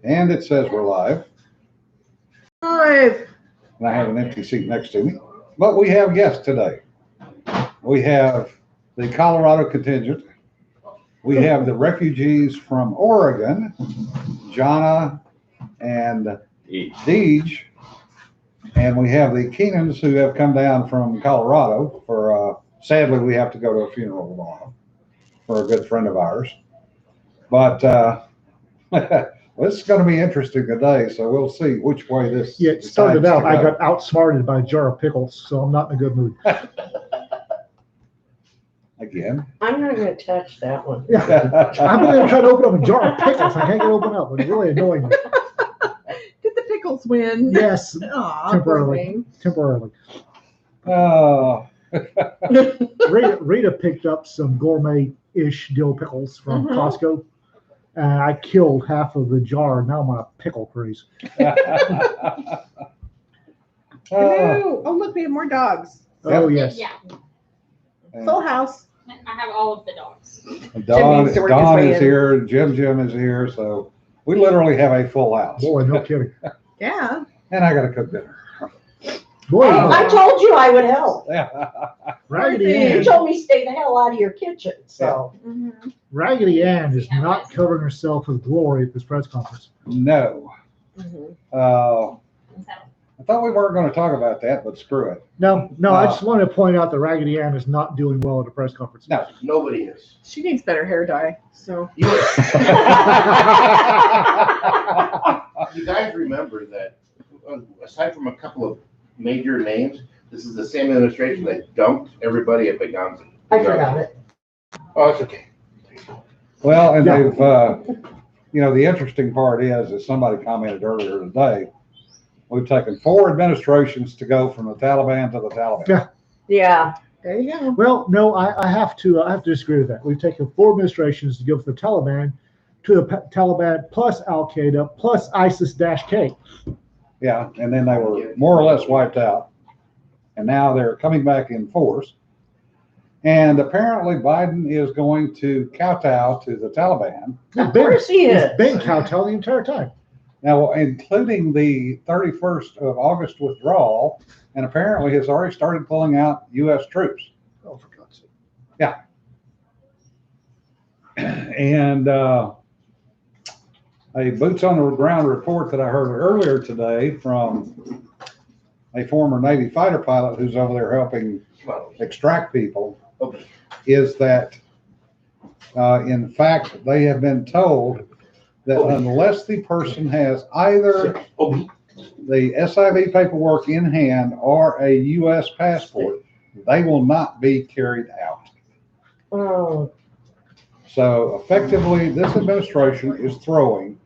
And it says we're live. Live. And I have an empty seat next to me. But we have guests today. We have the Colorado contingent. We have the refugees from Oregon, Jonna and Deej. And we have the Keenans who have come down from Colorado for, sadly, we have to go to a funeral tomorrow for a good friend of ours. But this is going to be interesting today, so we'll see which way this. Yeah, it started out, I got outsmarted by a jar of pickles, so I'm not in a good mood. Again. I'm not going to touch that one. Yeah, I've been there trying to open up a jar of pickles. I can't get it open up. It's really annoying me. Did the pickles win? Yes, Aw, temporarily. Temporarily. Oh. Rita picked up some gourmet-ish dill pickles from Costco, and I killed half of the jar. Now I'm on a pickle craze. Hello. Oh, look, we have more dogs. Oh, yes. Yeah, Full house. I have all of the dogs. Dawn needs to work his way is in. here, JimJim is here, so we literally have a full house. Boy, no kidding. Yeah. And I got to cook dinner. Boy, I told you I would help. Raggedy You You Ann. told me stay the hell out of your kitchen, so. Raggedy Ann is not covering herself with glory at this press conference. No. I thought we weren't going to talk about that, but screw it. No, I just wanted to point out that Raggedy Ann is not doing well at a press conference. No. Nobody is. She needs better hair dye, so. You guys remember that, aside from a couple of major names, this is the same administration that dumped everybody at McDonald's. I forgot it. Oh, it's okay. Well, and Yeah. they've, the interesting part is, as somebody commented earlier today, we've taken 4 administrations to go from the Taliban to the Taliban. Yeah. Yeah. There you go. Well, no, I have to disagree with that. We've taken 4 administrations to go from the Taliban to the Taliban plus Al Qaeda plus ISIS-K. Yeah, and then they were more or less wiped out. And now they're coming back in force. And apparently Biden is going to kowtow to the Taliban. Of course he is. He's been kowtowing the entire time. Now, including the 31st of August withdrawal, and apparently has already started pulling out U.S. troops. Oh, for God's sake. Yeah. And a boots on the ground report that I heard earlier today from a former Navy fighter pilot who's over there helping extract people is that, in fact, they have been told that unless the person has either the SIV paperwork in hand or a U.S. passport, they will not be carried out. Oh, So effectively, this administration is throwing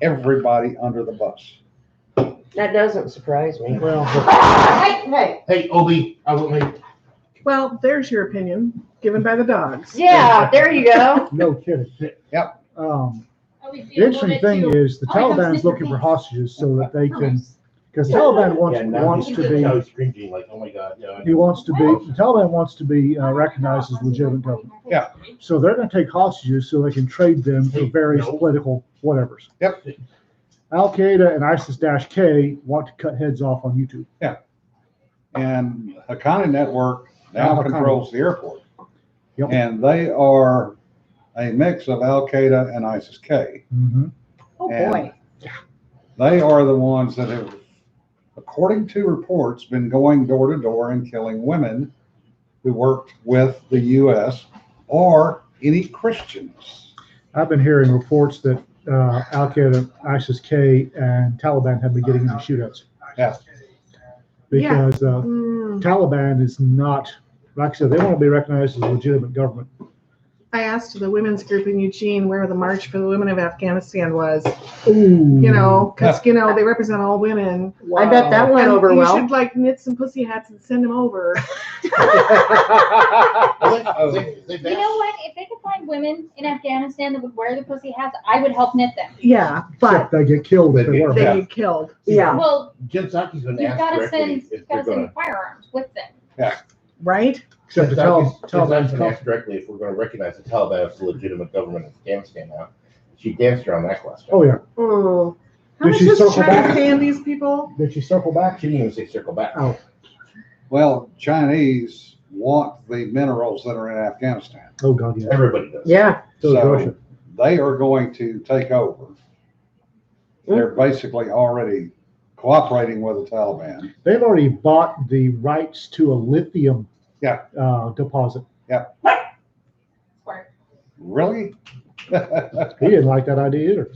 everybody under the bus. that doesn't surprise me. Well, Hey. Hey, Obi, I will make. Well, there's your opinion, given by the dogs. Yeah, there you go. no kidding. Yep. The interesting thing is the Taliban's looking for hostages so that they can, because Taliban wants to be, I was screaming like, oh my God. Yeah, the Taliban wants to be recognized as legitimate government. Yeah. So they're going to take hostages so they can trade them for various political whatevers. Yep. Al Qaeda and ISIS-K want to cut heads off on YouTube. And Haqqani Network now Haqqani. controls the airport. Yep. And they are a mix of Al Qaeda and ISIS-K. Mm-hmm. Oh, And boy. they are the ones that have, according to reports, been going door to door and killing women who worked with the U.S. or any Christians. I've been hearing reports that Al Qaeda, ISIS-K, and Taliban have been getting into shootouts. Yeah. Because Taliban is not, like I said, they want to be recognized as a legitimate government. I asked the women's group in Eugene where the March for the Women of Afghanistan was. Ooh. Because, they represent all women. I bet that went And over you well. should, knit some pussy hats and send them over. You know what? If they could find women in Afghanistan that would wear the pussy hats, I would help knit them. Yeah, but They get killed if they wear they them. get killed. Yeah. Well, Jen Psaki's going to you've ask got to directly send, if they're going to. firearms with them. Right? Except the Taliban's Taliban's going to ask directly if we're going to recognize the Taliban as the legitimate government of Afghanistan now. She danced around that question. Oh, yeah. Oh, How Did much she does circle China back? pay these people? Did she circle back? She didn't even say circle back. Oh, Well, Chinese want the minerals that are in Afghanistan. oh God, yeah. Everybody does. yeah. So does So Russia. they are going to take over. They're basically already cooperating with the Taliban. They've already bought the rights to a lithium Yeah. deposit. Squirt. Really? He didn't like that idea either.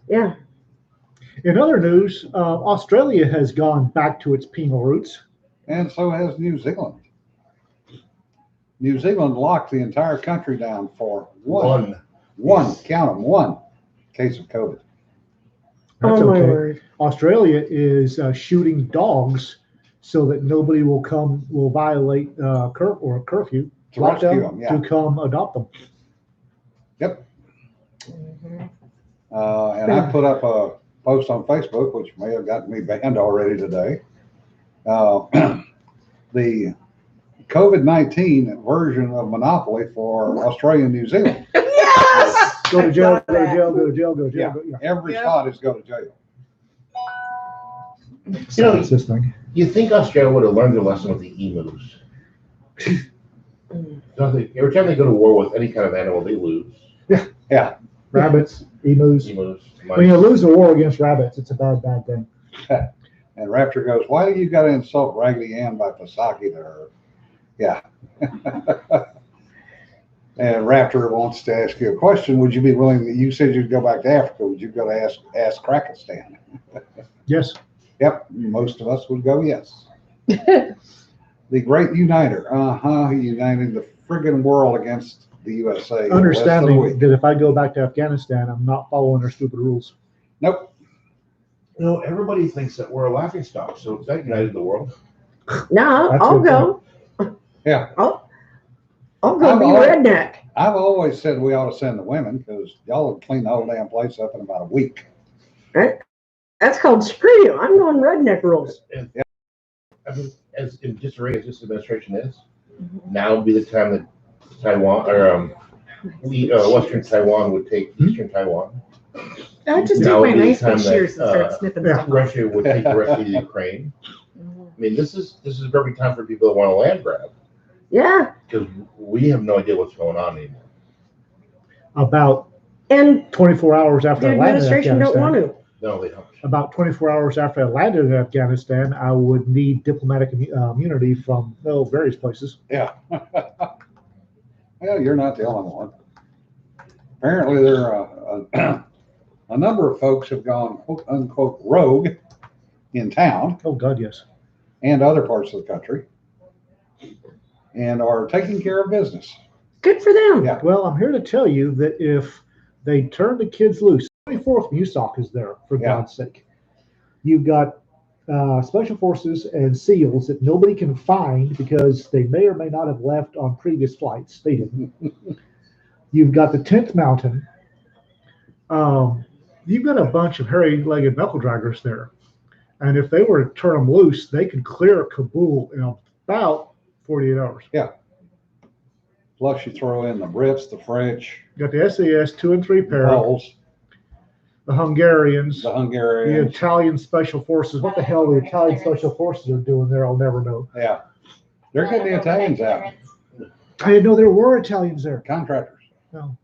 Yeah. In other news, Australia has gone back to its penal roots. And so has New Zealand. New Zealand locked the entire country down for one, count them, one case of COVID. That's Oh, my okay. word. Australia is shooting dogs so that nobody will violate a curfew To rescue lockdown them, yeah. to come adopt them. Yep. Mhm. And I put up a post on Facebook, which may have gotten me banned already today. The COVID-19 version of Monopoly for Australia and New Zealand. Yes! Go to I jail, saw go to that. jail, go to jail, go to jail. Yeah. Go, yeah. Every Yep. spot is go to jail. You know, That's this thing. you think Australia would have learned their lesson with the emus? Don't they- Every time they go to war with any kind of animal, they lose. Rabbits, emus. Emus, When you mice. lose a war against rabbits, it's a bad, bad thing. And Raptor goes, why do you got to insult Raggedy Ann by Pasaki to her? Yeah. And Raptor wants to ask you a question. Would you be willing, you said you'd go back to Africa. Would you go to ask Krakistan? Yes. Yep, most of us would go yes. The great uniter, uniting the friggin' world against the USA. the rest of the Understanding week. that if I go back to Afghanistan, I'm not following their stupid rules. Nope. You know, everybody thinks that we're a laughing stock, so is that united the world? No, That's I'll good go. Yeah. I'll go I'm be all- redneck. I've always said we ought to send the women because y'all would clean the whole damn place up in about a week. That's called screw you. I'm going redneck rules. I mean, as in disarray as this administration is, now would be the time that Taiwan or Western Taiwan would take Eastern Taiwan. I just Now take my would be the nice big time that, shears and start snipping yeah. stuff. Russia would take the rest of the Ukraine. I mean, this is a perfect time for people that want to land grab Yeah. because we have no idea what's going on anymore. About And 24 hours after the I landed in administration don't want Afghanistan, to. No, they don't. about 24 hours after I landed in Afghanistan, I would need diplomatic immunity from various places. Yeah. Well, you're not the only one. Apparently, there are a number of folks have gone quote unquote rogue in town Oh God, yes. and other parts of the country and are taking care of business. Good for them. Yeah. Well, I'm here to tell you that if they turn the kids loose, 24th MUSOC is there, for Yeah. God's sake. You've got special forces and SEALs that nobody can find because they may or may not have left on previous flights. They didn't. You've got the 10th Mountain. You've got a bunch of hairy-legged knuckle draggers there. And if they were to turn them loose, they could clear Kabul in about 48 hours. Plus, you throw in the Brits, the French, You got the SAS 2 and 3 the pair, Poles, the Hungarians, the the Hungarians. Italian Special Forces. What the hell the Italian Special Forces are doing there, I'll never know. Yeah. They're getting the Italians out. I didn't know there were Italians there. Contractors. No.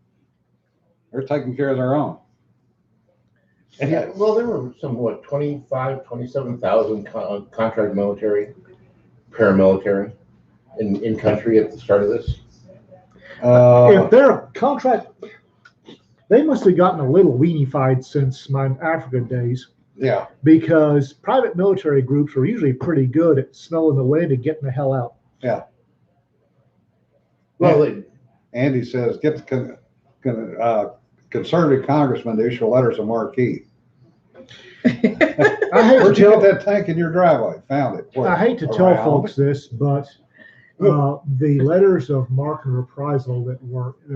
They're taking care of their own. Yeah, well, there were some, 27,000 contract military, paramilitary in country at the start of this. If their contract, they must have gotten a little weenified since my Africa days, Yeah. because private military groups are usually pretty good at smelling the wind and getting the hell out. Well, Andy says, get the conservative congressman to issue letters of marquee. I hate to Where'd you tell, get that tank in your driveway? Found it. Where? I hate to tell Around? folks this, but the letters of marque and reprisal that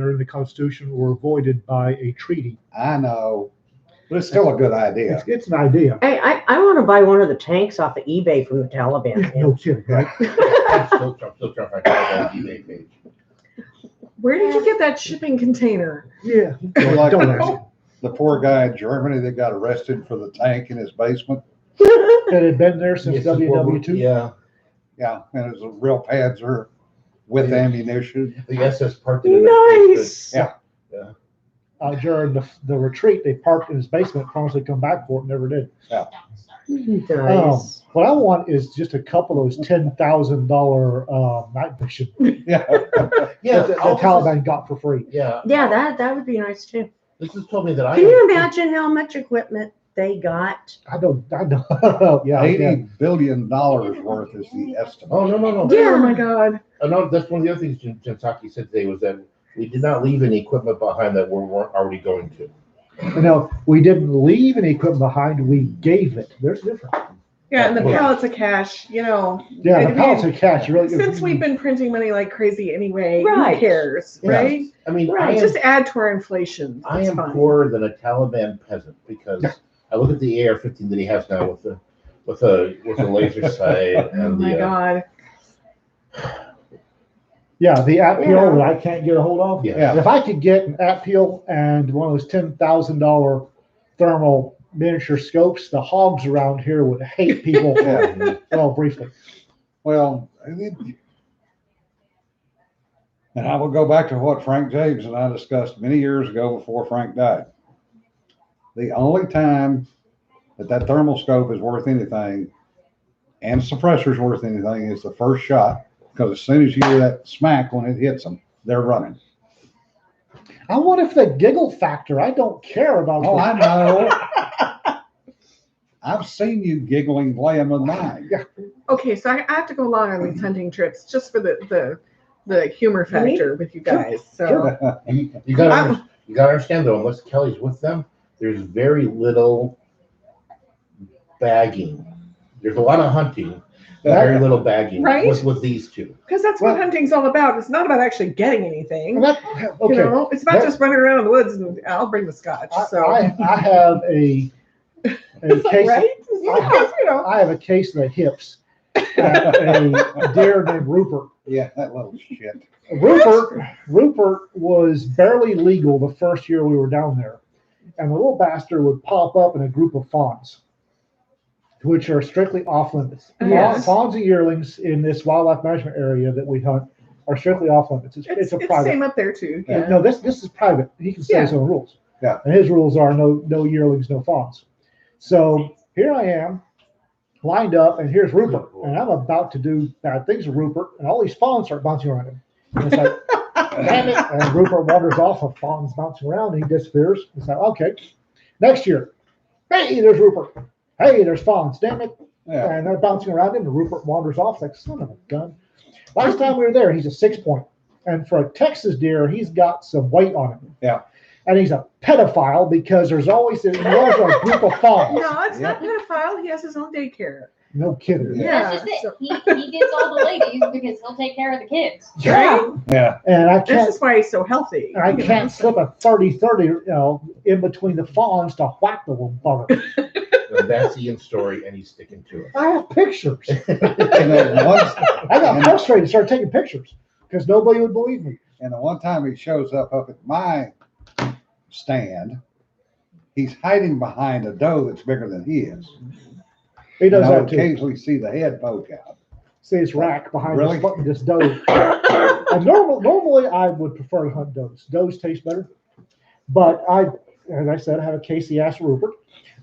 are in the Constitution were voided by a treaty. I know, but it's still a good idea. It's an idea. Hey, I want to buy one of the tanks off of eBay from the Taliban. No kidding, right? I'm still trying to find out the eBay page. Where did you get that shipping container? Yeah. We like, Don't ask. the poor guy in Germany that got arrested for the tank in his basement. That had been there since Yes, World War- WW2. Yeah, Yeah, and it was a real Panzer with Yeah. ammunition. the SS parked it in their Nice. Yeah. During the retreat, they parked in his basement, promised they'd come back for it, never did. Nice. What I want is just a couple of those $10,000 night vision Yeah. Yeah, that the all this is- Taliban got for free. Yeah. Yeah, that would be nice too. This has told me that I. Can you imagine how much equipment they got? I know. Yeah, $80 billion worth is the estimate. Oh, no. Yeah. Oh my God. No, that's one of the other things Jim Saki said today was that we did not leave any equipment behind that we weren't already going to. No, we didn't leave any equipment behind. We gave it. There's a difference. Yeah, and the Well- pallets of cash, Yeah, I the mean, pallets of cash really. since we've been printing money like crazy anyway, Right. who cares, Yeah. right? I mean, Right, Just add to our inflation. I It's am fine. poorer than a Taliban peasant because I look at the AR-15 that he has now with a laser sight Oh and my the God. Yeah, the app peel Yeah. that I can't get a hold of. Yeah. If I could get an app peel and one of those $10,000 thermal miniature scopes, the hogs around here would hate people. Yeah. Well, briefly. Well, and I will go back to what Frank James and I discussed many years ago before Frank died. The only time that thermal scope is worth anything and suppressor's worth anything is the first shot, because as soon as you hear that smack when it hits them, they're running. I wonder if the giggle factor, I don't care about. Oh, I know. I've seen you giggling playing with mine. Okay, so I have to go along on these hunting trips just for the humor factor with you guys. So you gotta understand though, unless Kelly's with them, there's very little bagging. There's a lot of hunting, but very little bagging Right? with these two. because that's what hunting's all about. It's not about actually getting anything. That, You okay, know, it's about just running around in the woods and I'll bring the scotch. So I have a case. right? Yeah, you know. I have a case of the hips. A deer named Rupert. Yeah, that little shit. Rupert was barely legal the first year we were down there, and the little bastard would pop up in a group of fawns, which are strictly off limits. Yes. Fawns and yearlings in this wildlife management area that we hunt are strictly off limits. It's a private. Same up there too. Yeah. No, this is private. He can set his own rules. Yeah. And his rules are no yearlings, no fawns. So here I am, lined up, and here's Rupert, and I'm about to do bad things with Rupert, and all these fawns start bouncing around him. And it's like, damn it! And Rupert wanders off, a fawn's bouncing around, and he disappears. It's like, okay, next year, hey, there's Rupert. Hey, there's fawns. Damn it! Yeah. And they're bouncing around him, and Rupert wanders off like, son of a gun. Last time we were there, he's a 6-point. And for a Texas deer, he's got some weight on him. Yeah. And he's a pedophile because there's always a group of fawns. No, it's not pedophile. He has his own daycare. No kidding. Yeah. That's just so- it. He gets all the ladies because he'll take care of the kids. Right? Yeah. And I This can't is why he's so healthy. slip a 30-30, in between the fawns to whack the little bugger. So that's Ian's story, and he's sticking to it. I have pictures. And then once, I got frustrated and started taking pictures because nobody would believe me. and the one time he shows up at my stand, he's hiding behind a doe that's bigger than he is. He does And I'll that too. occasionally see the head poke out. See this rack behind Really? this doe. And normally I would prefer to hunt does. Does taste better. But as I said, I have a Casey ass Rupert.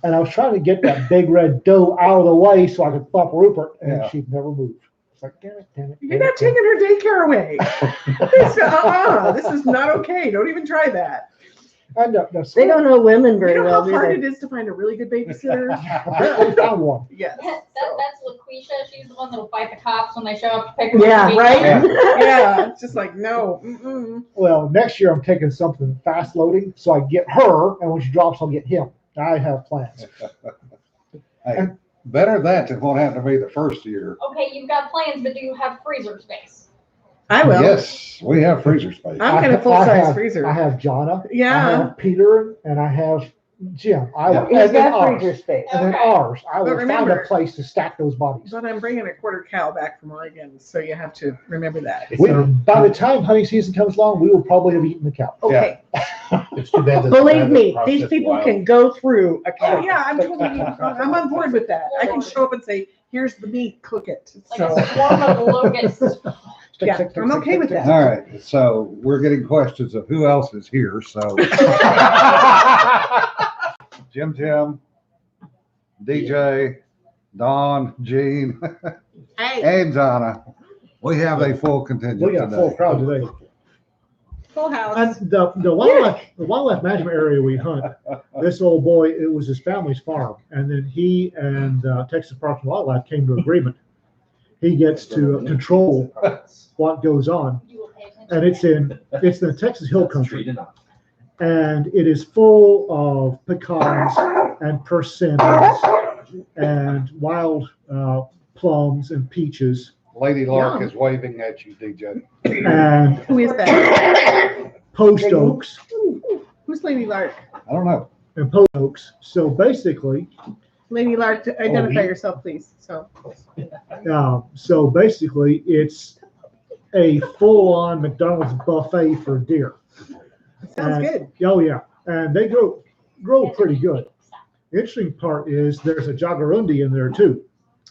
And I was trying to get that big red doe out of the way so I could bump Rupert, and Yeah. she'd never move. It's like, damn it. You're not taking her daycare away. This is not okay. Don't even try that. And They don't know women You very know well, how do hard they? it is to find a really good babysitter? apparently found one. Yes. That's LaQuisha. She's the one that'll fight the cops when they show up to pick her Yeah, up. Right? Yeah. Yeah. It's just like, no. Mm-mm. Well, next year I'm taking something fast loading, so I get her, and when she drops, I'll get him. I have plans. Hey, better that than what happened to me the first year. Okay, you've got plans, but do you have freezer space? I will. Yes, we have freezer space. I'm gonna I full-size have- freezer. I have Jonna. I Yeah. have Peter, and I have Jim, Yeah. He's and then got ours. freezer space. And then Okay. ours. I will But find a remember- place to stack those bodies. But I'm bringing a quarter cow back from Oregon, so you have to remember that. By the time hunting season comes along, we will probably have eaten the cow. Okay. It's too bad that. Believe me, these people can go through a Oh, cow. yeah, I'm on board with that. I can show up and say, here's the meat, cook it. Like So, a swarm of locusts. yeah, I'm okay with that. All right, so we're getting questions of who else is here, so JimJim, DJ, Dawn, Gene, Hey, and Donna. We have a full We contingent got a full today. crowd today. full house. And the wildlife management area we hunt, this old boy, it was his family's farm. And then he and Texas Parks and Wildlife came to agreement. He gets to control what goes on. You will pay attention. And it's in the Texas Hill Country. And it is full of pecans and persimmons and wild plums and peaches. Lady Lark Yeah. is waving at you, DJ. And Who is that? post oaks Who's Lady Lark? I don't know. and post oaks. So basically, Lady Lark, identify he- yourself, please. so basically, it's a full-on McDonald's buffet for deer. Sounds And- good. Oh yeah, and they grow pretty good. The interesting part is there's a jaguarundi in there too,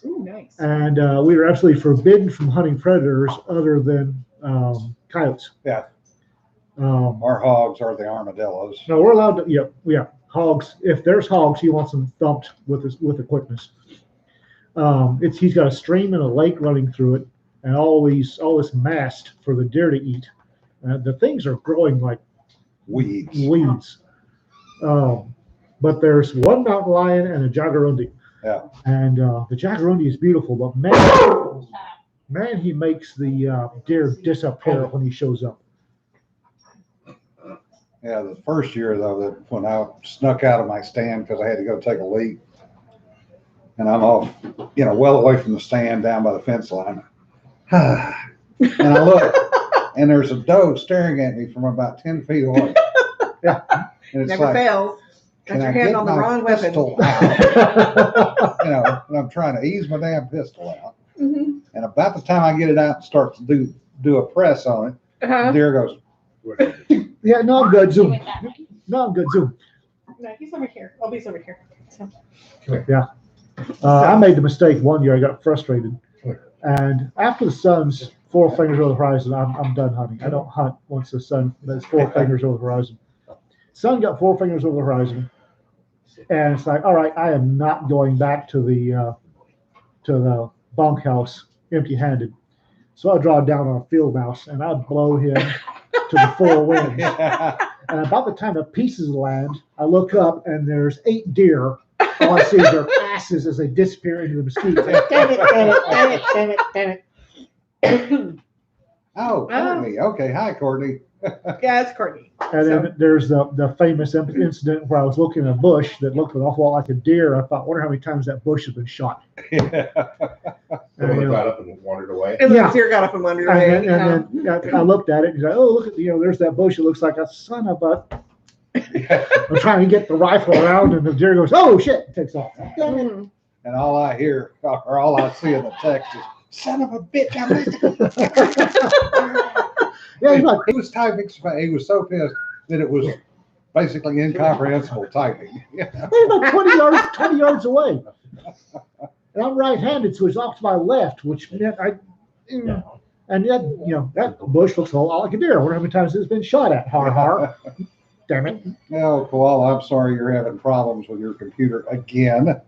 Ooh, nice. and we are absolutely forbidden from hunting predators other than coyotes. Yeah. Um, Our hogs are the armadillos. No, we're allowed to. Yeah. Hogs. If there's hogs, he wants them thumped with the quickness. He's got a stream and a lake running through it, and all this mast for the deer to eat. The things are growing like Weeds. weeds. But there's one mountain lion and a jaguarundi. Yeah. And the jaguarundi is beautiful, but man, he makes the deer disappear when he shows up. Yeah, the first year though, that when I snuck out of my stand because I had to go take a leak, and I'm off, well away from the stand down by the fence line. And I look, and there's a doe staring at me from about 10 feet away. Yeah. And it's Never like, fails. Got can your I hand get on the my wrong weapon. pistol out? And I'm trying to ease my damn pistol out. Mhm. And about the time I get it out and start to do a press on it, Uh-huh. the deer goes, Yeah, no, I'm good. Do Zoom. it that way. No, I'm good. Zoom. No, he's over here. Obi's over here. So, I made the mistake one year. I got frustrated, and after the sun's 4 fingers over the horizon, I'm done hunting. I don't hunt once the sun is 4 fingers over the horizon. Sun got 4 fingers over the horizon, and it's like, all right, I am not going back to the bunkhouse empty-handed. So I draw down on a field mouse and I blow him to the 4 winds. And about the time the pieces land, I look up and there's 8 deer. All I see is their asses as they disappear into the mesquite. Damn it, damn it, damn it, damn it, damn it. oh, Courtney. Okay, hi, Courtney. yeah, it's Courtney. And then there's the famous incident where I was looking at a bush that looked an awful lot like a deer. I thought, wonder how many times that bush has been shot. Someone got up and wandered away. And Yeah. the deer got up and wandered away. And then I looked at it and said, oh, look at, there's that bush. It looks like a son of a. I'm trying to get the rifle around and the deer goes, oh shit, takes off. Mhm. And all I hear, or all I see in the text is, son of a bitch, I missed it. Yeah, he's like, He was typing, he was so pissed that it was basically incomprehensible typing. he's like 20 yards away. And I'm right-handed, so he's off to my left, which meant and yet, that bush looks a lot like a deer. I wonder how many times it's been shot at. Har har. Damn it. No, Koala, I'm sorry you're having problems with your computer again.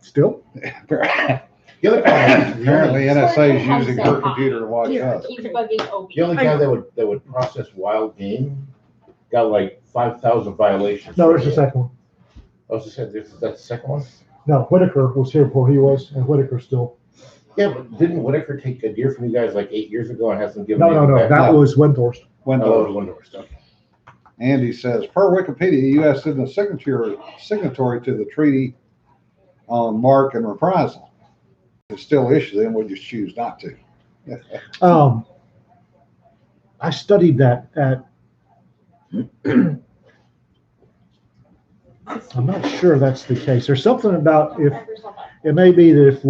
Still. The other guy, Apparently NSA is using her computer to watch us. He's bugging Obi. the only guy that would process wild game got like 5,000 violations. No, there's the second one. I was just saying, that's the second one. No, Whitaker was here before he was, and Whitaker still. Yeah, but didn't Whitaker take a deer from you guys like 8 years ago and has them given? No. That was Windhorst. When Oh, it was Windhorst stuff. Andy says, per Wikipedia, the U.S. isn't a signatory to the treaty on mark and reprisal. It's still issued, then we just choose not to. I studied that at I'm not sure that's the case. There's something about it may be that if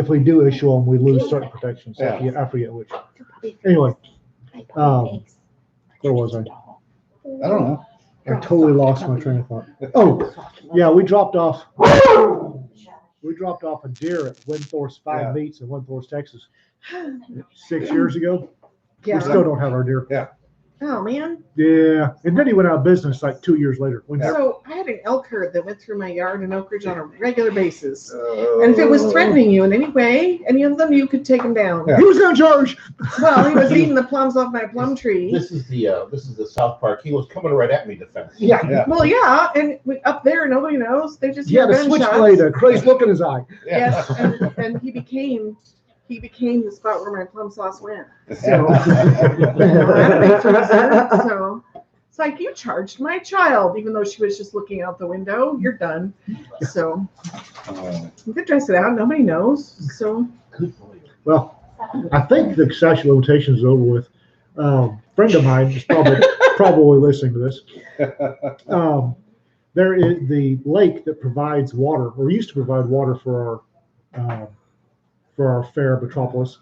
we do issue them, we lose certain protections. I forget which. Anyway, where was I? I don't know. I totally lost my train of thought. Oh, yeah, we dropped off a deer at Windthorst Five Meats in Windthorst, Texas, 6 years ago. Yeah. We still don't have our deer. Yeah. Oh man. Yeah, and then he went out of business like 2 years later. So I had an elk herd that went through my yard in Oak Ridge on a regular basis. And if it was threatening you in any way, any of them, you could take him down. Yeah. He was going to charge. Well, he was eating the plums off my plum tree. This is the South Park. He was coming right at me defense. Yeah. Yeah. Well, yeah, and up there, nobody knows. They just He had a hear gunshots. switchblade, a crazy look in his eye. Yes, and he became the spot where my plum sauce went. So, That makes sense. So it's like, you charged my child, even though she was just looking out the window. You're done. So you could dress it out. Nobody knows. So well, I think the statute of limitations is over with. Friend of mine is probably listening to this. There is the lake that provides water, or used to provide water for our fair metropolis.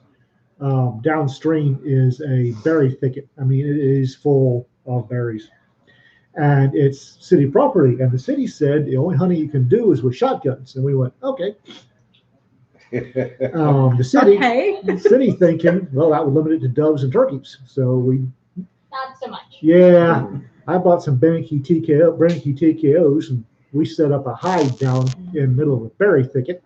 Downstream is a berry thicket. I mean, it is full of berries, and it's city property. And the city said the only hunting you can do is with shotguns. And we went, okay. The city thinking, well, that would limit it to doves and turkeys. So we, Not so much. yeah, I bought some Bernanke TKOs, and we set up a hide down in the middle of a berry thicket.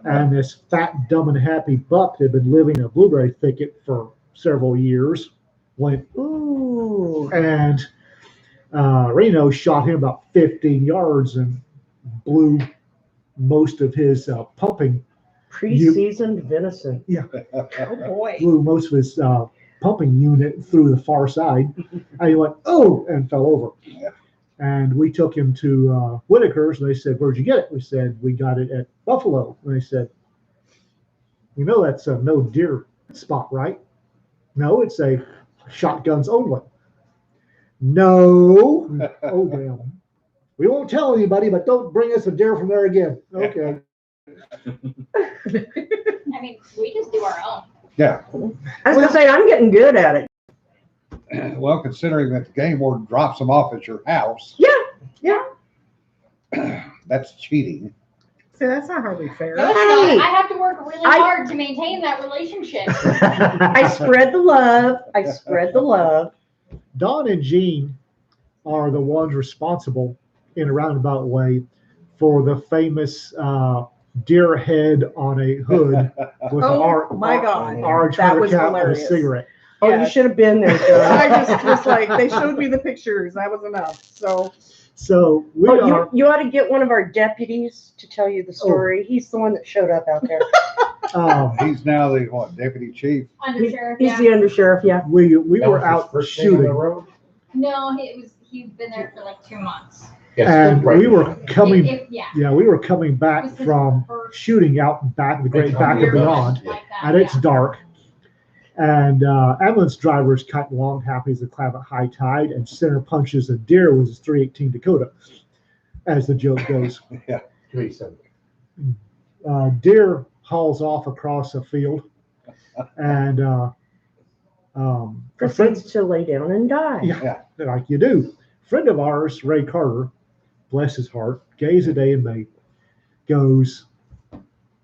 And this fat, dumb, and happy buck that had been living in a blueberry thicket for several years went, ooh, and Reno shot him about 15 yards and blew most of his pumping. Pre-seasoned venison. Yeah. Oh boy. Blew most of his pumping unit through the far side. And he went, oh, and fell over. Yeah. And we took him to Whitaker's, and they said, where'd you get it? We said, we got it at Buffalo. And they said, you know that's a no deer spot, right? No, it's a shotguns only. No. Oh, damn. We won't tell anybody, but don't bring us a deer from there again. Okay. I mean, we just do our own. Yeah. I was gonna say, I'm getting good at it. Well, considering that the game warden drops them off at your house, Yeah. that's cheating. see, that's not hardly fair. No, it's Hey. not. I have to work really I- hard to maintain that relationship. I spread the love. I spread the love. Don and Jean are the ones responsible in a roundabout way for the famous deer head on a hood with Oh, my God. orange That hunter was cap and a hilarious. cigarette. Oh, Yeah. you should have been there, I Joe. just was like, they showed me the pictures. That was enough. So So we Oh, are. you ought to get one of our deputies to tell you the story. He's the one that showed up out there. He's now the what, deputy chief? Undersheriff, He's yeah. the undersheriff, yeah. we That were was his out first day on the shooting, road? No, he's been there for like 2 months. Yes, and right. we were coming. Yeah. Yeah, we were coming back This is from first- shooting out and back the great back and Weird. beyond, Like that, and it's yeah. dark. And ambulance drivers cut along happy as a clam at high tide, and center punches a deer with his 318 Dakota, as the joke goes. 287. Deer hauls off across a field, and a friend, Proceeds to lay down and die. yeah, like you do. Friend of ours, Ray Carter, bless his heart, gays a day in May, goes,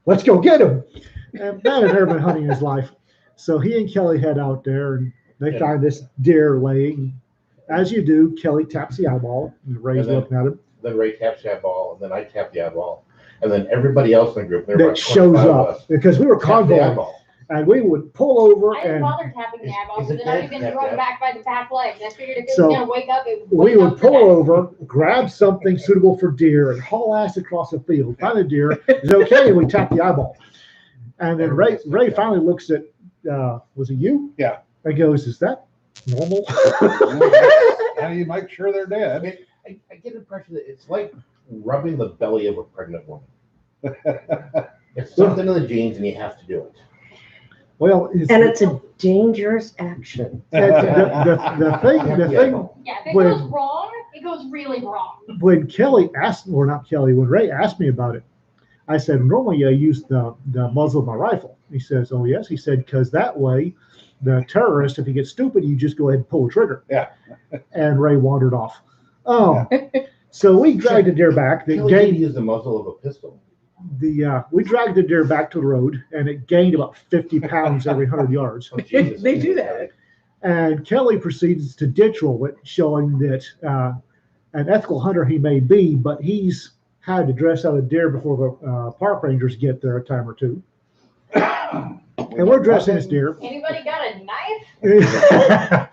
let's go get him. And man had never been hunting in his life. So he and Kelly head out there, and they find this deer laying. As you do, Kelly taps the eyeball, and Ray's And then- looking at him. Then Ray taps that ball, and then I tap the eyeball, and then everybody else in the group, there were That about shows 25 of up us, because we were tapped the convoying, eyeball. and we would pull over, I didn't and bother tapping the eyeball is it because then I'd dead? been Tap thrown that. back by the back legs. I figured if it was So, gonna wake up, it would we wake would up for pull that. over, grab something suitable for deer, and haul ass across a field. Find a deer, is okay, and we tap the eyeball. And then Ray finally looks at, was it you? Yeah. And goes, is that normal? How do you make sure they're I dead? mean, I get the impression that it's like rubbing the belly of a pregnant woman. It's something in the genes, and you have to do it. Well, And it's a dangerous action. the thing, Yeah, if it When- goes wrong, it goes really wrong. when Kelly asked, or not Kelly, when Ray asked me about it, I said, normally I use the muzzle of my rifle. He says, oh, yes. He said, because that way, the terrorist, if he gets stupid, you just go ahead and pull the trigger. Yeah. And Ray wandered off. Oh, so we dragged the deer back. The Kelly did gained, use the muzzle of a pistol. we dragged the deer back to the road, and it gained about 50 pounds every 100 yards. Oh, Jesus. They do that. And Kelly proceeds to ditch roll it, showing that an ethical hunter he may be, but he's had to dress out a deer before the park rangers get there a time or two. And we're dressing this deer. Anybody got a knife?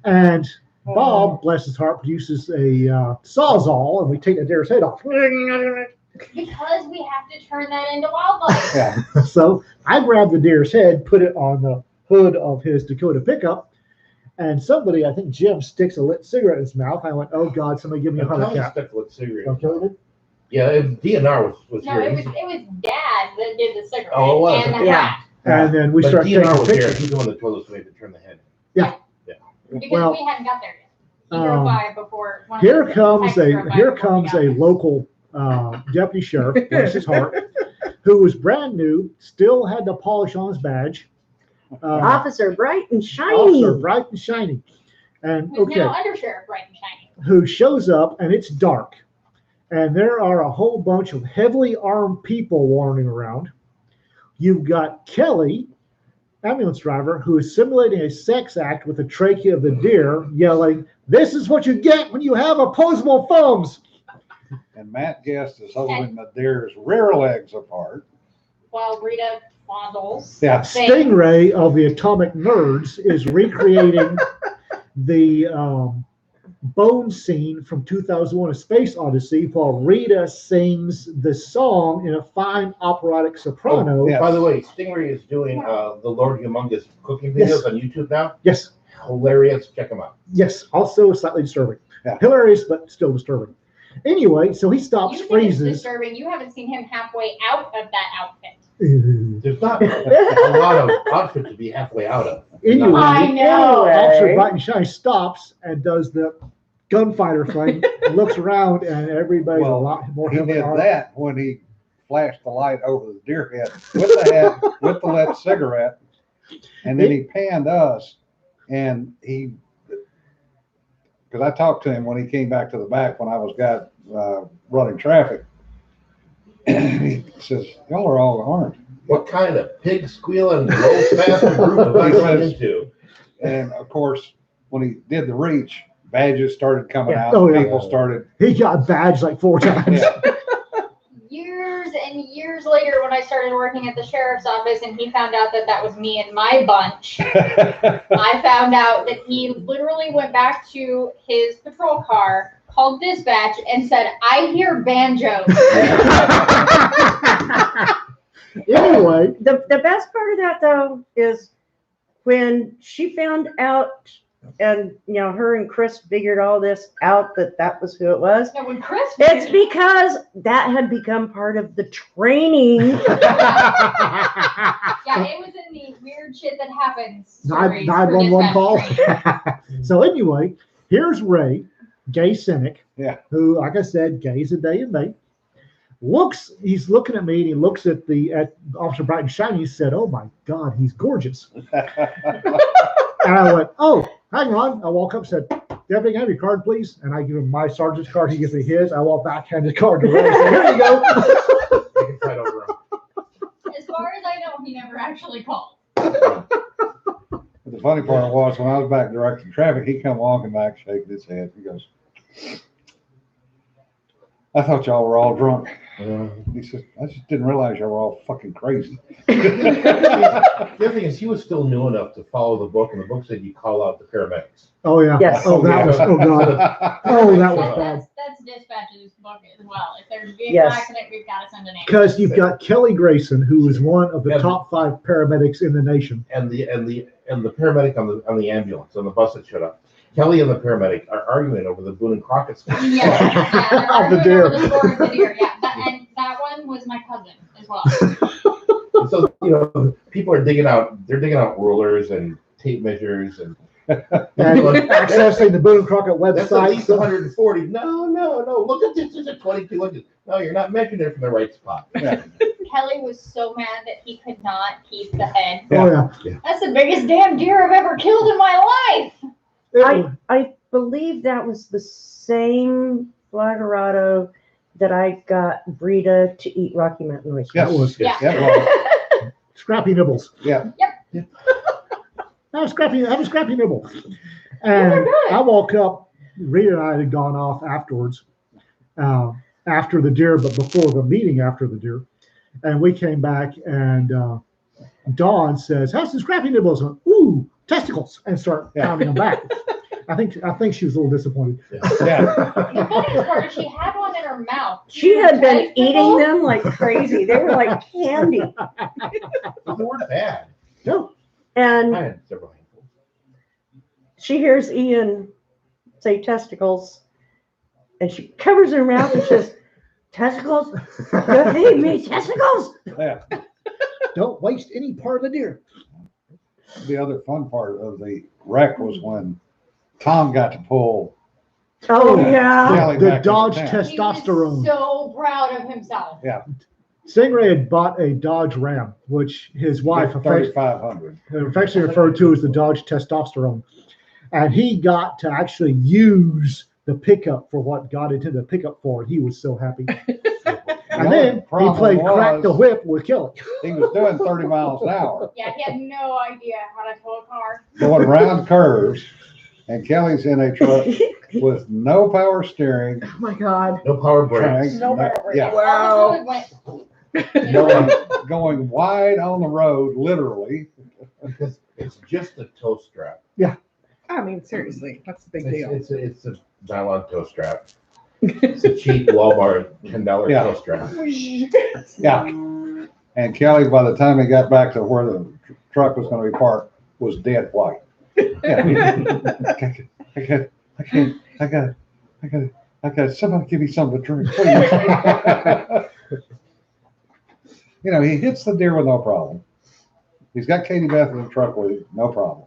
And Bob, bless his heart, produces a sawzall, and we take the deer's head off. Because we have to turn that into wildlife. Yeah. So I grabbed the deer's head, put it on the hood of his Dakota pickup, and somebody, I think Jim, sticks a lit cigarette in his mouth. I went, oh God, somebody give me a heart Kelly attack. stuck with cigarette. Okay, did? Yeah, DNR was No, here. it was Dad that did the cigarette Oh, it was. and the Yeah. hat. And then we But start taking DNR was here. pictures. He's the one that told us we had to turn the head. Because Well, we hadn't got there yet. He drove by before. one of Here the comes techs drove by here before we comes got a there. local deputy sheriff, bless his heart, who was brand new, still had the polish on his badge. Officer bright and shiny. Officer bright and shiny. And Who's okay, now under sheriff, bright and shiny. who shows up and it's dark. And there are a whole bunch of heavily armed people wandering around. You've got Kelly, ambulance driver, who is simulating a sex act with the trachea of the deer, yelling, "This is what you get when you have opposable thumbs." And Matt Guest is holding the deer's rear legs apart. While Rita fondles. Yeah. thing. Stingray of the Atomic Nerds is recreating the bone scene from 2001: A Space Odyssey, while Rita sings the song in a fine operatic soprano. yeah. By the way, Stingray is doing the Lord Humongous cooking Yes. videos on YouTube now. Yes, Hilarious. Check them out. yes. Also slightly disturbing. Yeah. Hilarious, but still disturbing. Anyway, so he You stops, think it's freezes. disturbing. You haven't seen him halfway out of that outfit. There's not a lot of outfit to be halfway out of. Anyway, I know. Officer Bright and Shiny stops and does the gunfighter thing, looks around, and everybody's Well, a lot more He heavily did armed. that when he flashed the light over the deer head with the hat, with the lit cigarette. And then he panned us and he, because I talked to him when he came back to the back when I was running traffic. And he says, y'all are all armed. What kind of pig squealing low faster group have I run into? And of course, when he did the reach, badges started coming Yeah. out. Oh, yeah. People started. He got badged like 4 times. Yeah. Years and years later, when I started working at the sheriff's office and he found out that that was me and my bunch, I found out that he literally went back to his patrol car, called dispatch, and said, "I hear banjos." Anyway, The best part of that though is when she found out, and her and Chris figured all this out that was who it was. No, when Chris It's because that had become part of the training. yeah, it was in the weird shit that happens. stories for 911 call. dispatch training. So anyway, here's Ray, gay cynic, Yeah. who, like I said, gay as a day and night. He's looking at me and he looks at Officer Bright and Shiny. He said, "Oh my God, he's gorgeous." And I went, "Oh, hang on." I walk up and said, "Deputy, have your card, please." And I give him my sergeant's card. He gives me his. I walk back, hand his card to Ray. I say, "Here you go." You can fight over 'em. As far as I know, he never actually called. But the funny part was when I was back directing traffic, he come walking back, shaking his head. He goes, "I thought y'all were all drunk." He says, "I just didn't realize y'all were all fucking crazy." The other thing is, he was still new enough to follow the book, and the book said you call out the paramedics. Oh yeah. Yes. Oh, that was. Oh God. Oh, that was bad. That's dispatch's book as well. If there's a vehicle Yes. accident, we've got to send an ambulance. Because you've got Kelly Grayson, who is one of the Yeah. top 5 paramedics in the nation. And the paramedic on the ambulance on the bus that showed up. Kelly and the paramedic are arguing over the Boone and Crockett story. Yeah, they're Of the arguing deer. over the score of the deer. Yeah, and that one was my cousin as well. So, people are digging out rulers and tape measures and accessing the Boone Crockett that's at least website. 140. No. Look at this. This is 22. Look at no, you're not measuring it from the right spot. Yeah. Kelly was so mad that he could not keep the head. Oh yeah. That's the biggest damn deer I've ever killed in my life. I believe that was the same Flagerado that I got Brita to eat Rocky Mountain oysters. That was Yeah. Well, Scrappy Nibbles. yeah. That was Scrappy Nibble. They're And good. I woke up, Rita and I had gone off afterwards, after the deer, but before the meeting after the deer. And we came back and Dawn says, "How's the Scrappy Nibbles?" I went, "Ooh, testicles," and start pounding them back. I think she was a little disappointed. Yeah. The funniest part is she had one in her mouth. She had been Testicles? eating them like crazy. They were like candy. They weren't bad. No. And I had several handfuls. she hears Ian say testicles, and she covers her mouth and says, "Testicles? You feed me testicles?" Yeah. Don't waste any part of the deer. The other fun part of the wreck was when Tom got to pull. Oh yeah. Kelly The back into Dodge town. He was testosterone. so proud of himself. Stingray had bought a Dodge Ram, which his wife 3,500. affectionately referred to as the Dodge testosterone. And he got to actually use the pickup for what got into the pickup for, and he was so happy. And then he Problem played Crack the was, Whip with Kelly. He was doing 30 miles an hour, Yeah, he had no idea how to tow a car. going around curves, and Kelly's in a truck with no power steering. Oh my God. No power brakes. No power brakes. Yeah, All the fluid went. going wide on the road, literally. Because it's just a toe strap. I mean, seriously, that's a big deal. It's a nylon toe strap. It's a cheap Walmart $10 Yeah. toe strap. Yeah. And Kelly, by the time he got back to where the truck was going to be parked, was dead white. Yeah. I got, somebody give me something to drink, please. He hits the deer with no problem. He's got Katie Beth in the truck with him, no problem.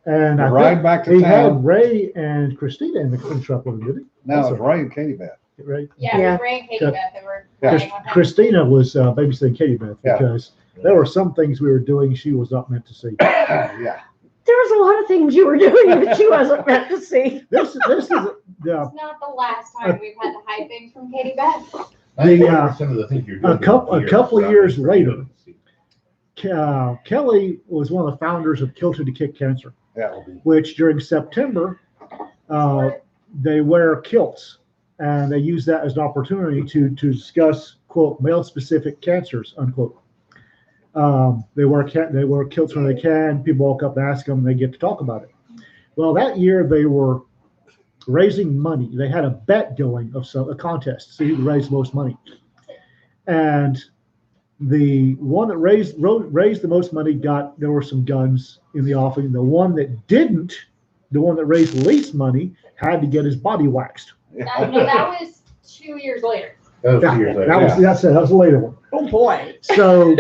And The I ride think back to he town, had Ray and Christina in the truck with him, did now it's Ray and Katie Beth. he? Right? Yeah, Yeah. it was Ray and Katie Yeah. Beth that were Yeah. riding with him. Christina was babysitting Katie Beth Yeah. because there were some things we were doing she was not meant to see. Yeah. There was a lot of things you were doing that she wasn't meant to see. This is It's not the last time we've had to hide things from Katie Beth. Some of the things you're doing. a couple of years later, Kelly was one of the founders of Kilted to Kick Cancer, Yeah. which during September, they wear kilts, and they use that as an opportunity to discuss, quote, male-specific cancers, unquote. They wear kilts when they can. People walk up and ask them, and they get to talk about it. Well, that year they were raising money. They had a bet going of a contest to see who could raise the most money. And the one that raised the most money there were some guns in the offering. The one that didn't, the one that raised the least money, had to get his body waxed. No, that was 2 years later. That was 2 years later. That was a later one. Oh boy. So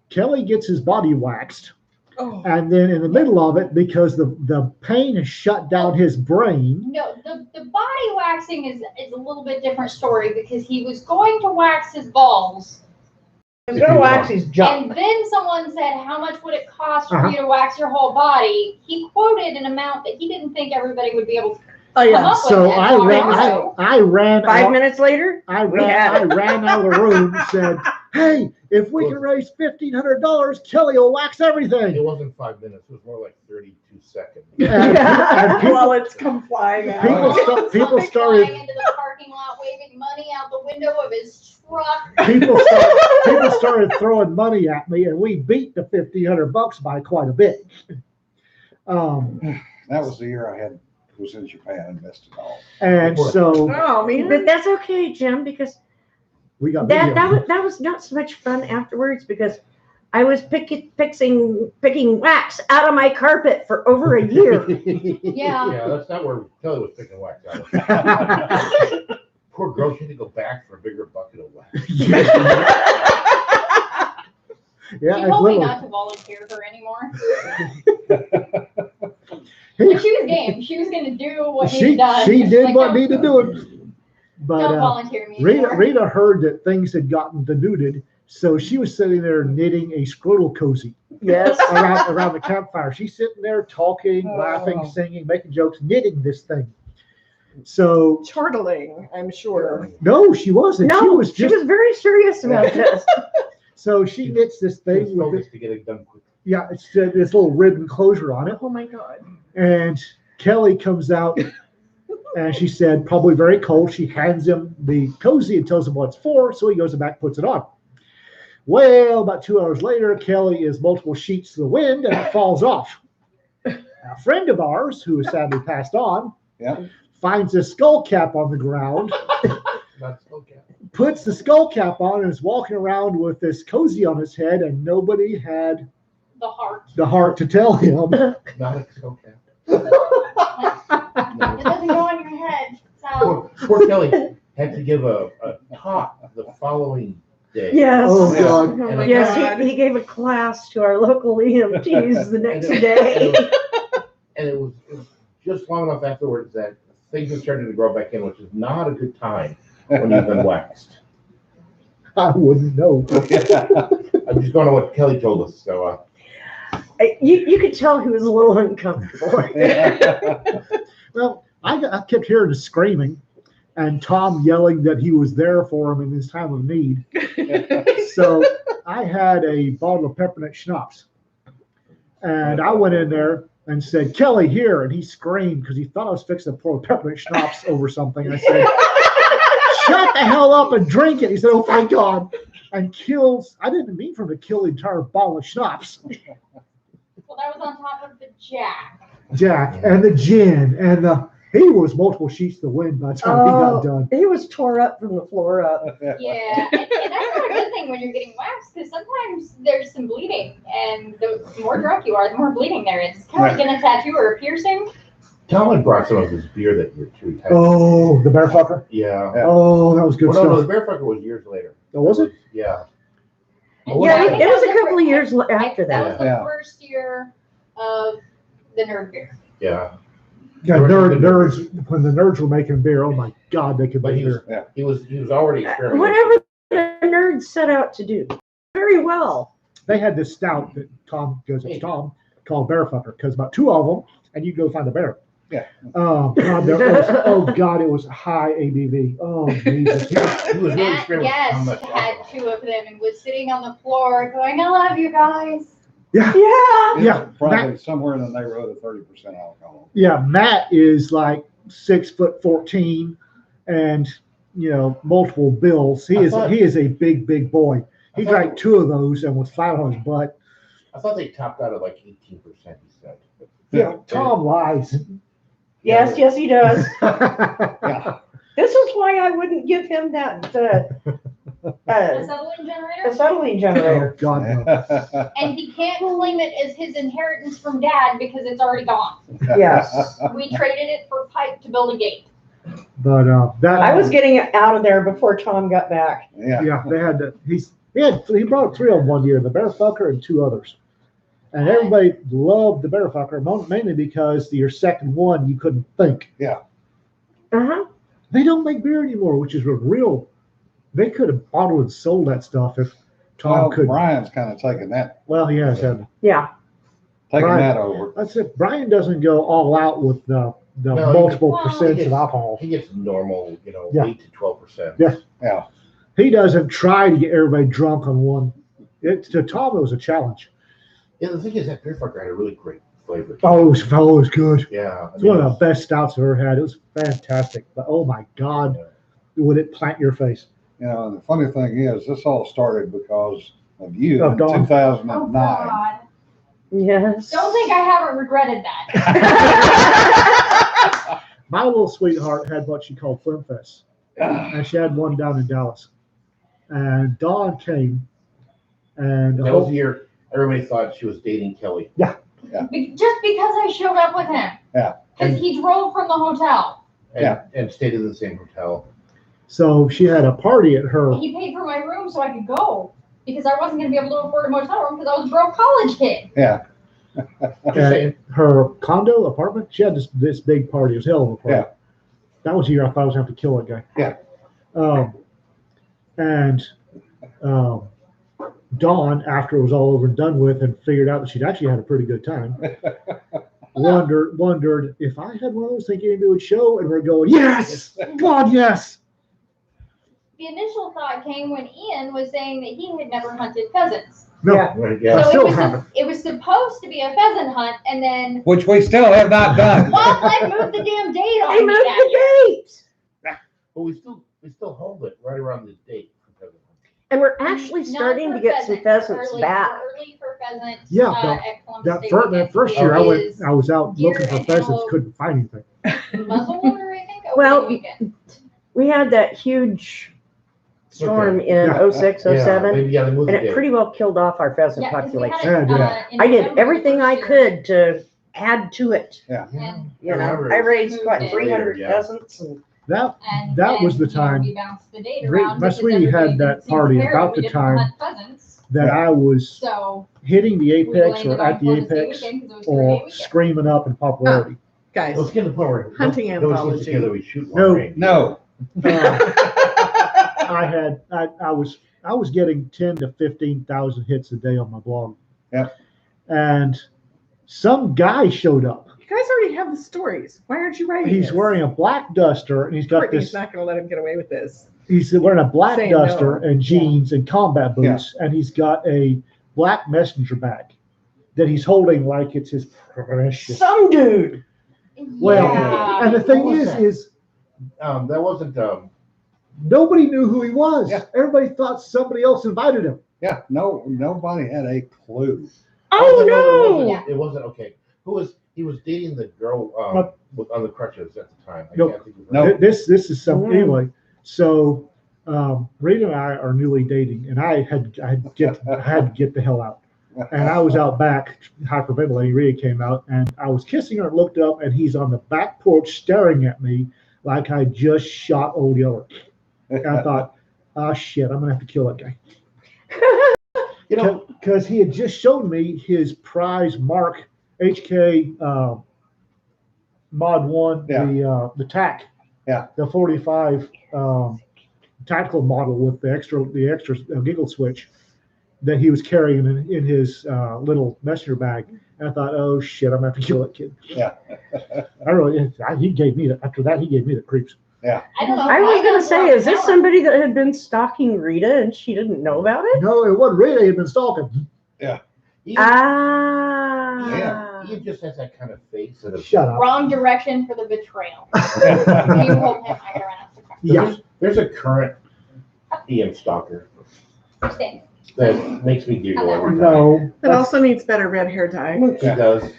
Kelly gets his body waxed, Oh. and then in the middle of it, because the pain has shut down his brain. No, the body waxing is a little bit different story because he was going to wax his balls. He's gonna wax his junk. And then someone said, how much would it cost for Uh-huh. you to wax your whole body? He quoted an amount that he didn't think everybody would be able to Oh come yeah. up with. So that I long ran. ago. I ran. 5 out, minutes later, I we ran. had I it. ran out of the room and said, "Hey, if we can raise $1,500, Kelly will wax everything." It wasn't 5 minutes. It was more like 32 seconds. And people, Well, it's come flying out. people Flying started. into the parking lot, waving money out the window of his truck. People started throwing money at me, and we beat the $1,500 by quite a bit. That was the year I was in Japan and missed it all. And so Oh man. But that's okay, Jim, because we got that video. that was not so much fun afterwards because I was picking wax out of my carpet for over a year. Yeah. Yeah, that's not where Kelly was picking wax out of. Poor girl, she had to go back for a bigger bucket of wax. Yeah, She it's told me literally- not to volunteer her anymore. But she was game. She was going to do what she needed done. she She's did like, what "Don't- needed doing. But Don't volunteer me Rita, anymore." Rita heard that things had gotten denuded, so she was sitting there knitting a scrotal cozy Yes. around the campfire. She's sitting there talking, laughing, singing, making jokes, knitting this thing. So Chortling, I'm sure. no, she wasn't. No, she was just very serious about this. so she knits this She thing was with focused to get it done quick. yeah, it's this little ribbon closure on it. Oh my God. And Kelly comes out and she said, probably very cold. She hands him the cozy and tells him what it's for. So he goes back and puts it on. Well, about 2 hours later, Kelly is multiple sheets to the wind and it falls off. A friend of ours, who has sadly passed on, finds a skull cap on the ground, Not so okay. puts the skull cap on, and is walking around with this cozy on his head, and nobody had The heart. the heart to tell him. Not so okay. It doesn't go on your head. So Poor Kelly had to give a talk the following day. Yes. Oh, Yeah. God. Oh my Yes, God. he gave a class to our local EMTs the next And day. it was just long enough afterwards that things have started to grow back in, which is not a good time when you've been waxed. I wouldn't know. I'm just going on what Kelly told us. So You could tell he was a little uncomfortable. Well, I kept hearing the screaming and Tom yelling that he was there for him in his time of need. So I had a bottle of peppermint schnapps. And I went in there and said, Kelly, here. And he screamed because he thought I was fixing to pour peppermint schnapps over something. I said, shut the hell up and drink it. He said, oh, thank God. And I didn't mean for him to kill the entire bottle of schnapps. well, that was on top of the Jack and the gin and he was multiple sheets to the wind by the time he got done. He was tore up from the floor up. Yeah, and that's not a good thing when you're getting waxed because sometimes there's some bleeding, and the more drunk you are, the more bleeding there is. It's kind of like getting a tattoo or a piercing. Tom had brought some of his beer that year too. Oh, the bear fucker. Yeah. Oh, that was good Well, no, stuff. the bear fucker was years later. Oh, was it? Yeah. Yeah, I think it was that a couple of years I after think that that. was the Yeah. first year of the nerd beer. Yeah. Yeah, nerds. When the nerds were making beer, oh my God, they could But make he was, beer. he was already experimenting. Whatever the nerds set out to do, very well. They had this stout that Tom goes, it's Tom, called Bear Fucker, because about 2 of them, and you go find a bear. Yeah. Oh God, it was high ABV. Oh Jesus. He was really Matt experimenting how Guest much had alcohol. 2 of them and was sitting on the floor going, I love you guys. Yeah, Yeah. Yeah, Probably somewhere in the neighborhood of 30% alcohol. yeah. Matt is like 6'14", and multiple bills. He is a big boy. He drank 2 of those and was flat on his butt. I thought they topped out at like 18%, he said. Yeah, Tom lies. Yes, he does. Yeah. This is why I wouldn't give him that Acetylene generator. acetylene Oh generator. God, no. And he can't claim it as his inheritance from dad because it's already gone. Yes. We traded it for pipe to build a gate. But that I was getting out of there before Tom got back. Yeah. they had to. He brought 3 of them one year, the bear fucker and 2 others. And everybody loved the bear fucker, mainly because your second one you couldn't think. Uh-huh. They don't make beer anymore, which is real. They could have bottled and sold that stuff if Tom Well, could. Brian's kind of taking that Yeah. That over. That's it. Brian doesn't go all out with the No, multiple well, percents he of gets- alcohol. He gets normal, Yeah. 8 to 12%. Yeah. Yeah. He doesn't try to get everybody drunk on one. To Tom, it was a challenge. Yeah, the thing is that beer fucker had a really great flavor. Oh, it was good. Yeah. It's one of the best stouts I've ever had. It was fantastic. But oh my God, would it plant your face? And the funny thing is, this all started because of you Of in Dawn. 2009. Oh, God. Yes. Don't think I haven't regretted that. My little sweetheart had what she called Flim Fest, and she had one down in Dallas. And Dawn came, and That was the year everybody thought she was dating Kelly. Just because I showed up with him. Yeah. Because he drove from the hotel. And stayed in the same hotel. so she had a party at her. He paid for my room so I could go. because I wasn't going to be able to afford a motel room because I was a broke college kid. Yeah. And her condo apartment, she had this big party. It was a hell of a party. Yeah. That was the year I thought I was going to have to kill that guy. Yeah. And Dawn, after it was all over and done with, and figured out that she'd actually had a pretty good time, wondered if I had one of those, thinking maybe it would show, and we're going, yes, God, yes. The initial thought came when Ian was saying that he had never hunted pheasants. No, Yeah. So still haven't. it was supposed to be a pheasant hunt, and then Which we still have not done. wildlife moved the damn date on They me moved that year. the date. But we still hold it right around this date. And we're actually Not starting for to get some pheasants early, back. Early for pheasants. Yeah, at Columbus That State that first Weekend year is I was out deer looking for and pheasants, antelope. couldn't find anything. muzzleloader, I think. Well, opening weekend. We had that huge storm in Yeah. 06, Yeah, 07, they moved and the it date. pretty well killed off our pheasant Yeah, 'cause we had population. it, Yeah, in I did November everything I this year, could to add to it. and- You know, remember I it. raised what, Moved it 300 later, yeah. pheasants, and And That was then, the time we bounced the date Ray- around my because sweetie had everybody that didn't seem party prepared about that we the didn't time hunt pheasants. that Yeah. I was So hitting the we apex landed or on at the Columbus Day apex weekend 'cause it was or 3-day weekend. screaming up in popularity. Guys, Let's get to the point where Hunting nobody seems to anthology. care that we shoot No. one range. No. I was getting 10 to 15,000 hits a day on my blog. Yeah. And some guy showed up. you guys already have the stories. Why aren't you writing He's this? wearing a black duster and he's got Brittany's this. not going to let him get away with this. He's wearing a black Say duster no. and jeans and combat boots, and he's got a black messenger bag that he's holding like it's his precious. some dude. Well, Yeah. and the thing What was is that? That wasn't nobody knew who he was. Yeah. Everybody thought somebody else invited him. Yeah. No. Nobody had a clue. Oh no! Yeah. It wasn't okay. He was dating the girl on the crutches at the time. I Nope. can't think of her No. name. This is something Mm. anyway. So Rita and I are newly dating, and I had to get the hell out. And I was out back hyperventilating. Rita came out, and I was kissing her and looked up, and he's on the back porch staring at me like I just shot Old Yeller. And I thought, oh shit, I'm gonna have to kill that guy. You know, Because he had just shown me his prize Mark HK Mod 1, Yeah. the TAC, Yeah. the 45 tactical model with the extra giggle switch that he was carrying in his little messenger bag. And I thought, oh shit, I'm gonna have to kill that kid. Yeah. He gave me the, after that he gave me the creeps. I don't know. I was going to say, is this some? somebody that had been stalking Rita and she didn't know about it? No, it wasn't Rita. He had been stalking. he Ah. just has that kind of face. That Shut up. Wrong direction for the betrayal. You hold him. I gotta run out the car. Yeah. There's a current Ian stalker Stay. that makes me giggle every time. No. It also needs better red hair dye. She does.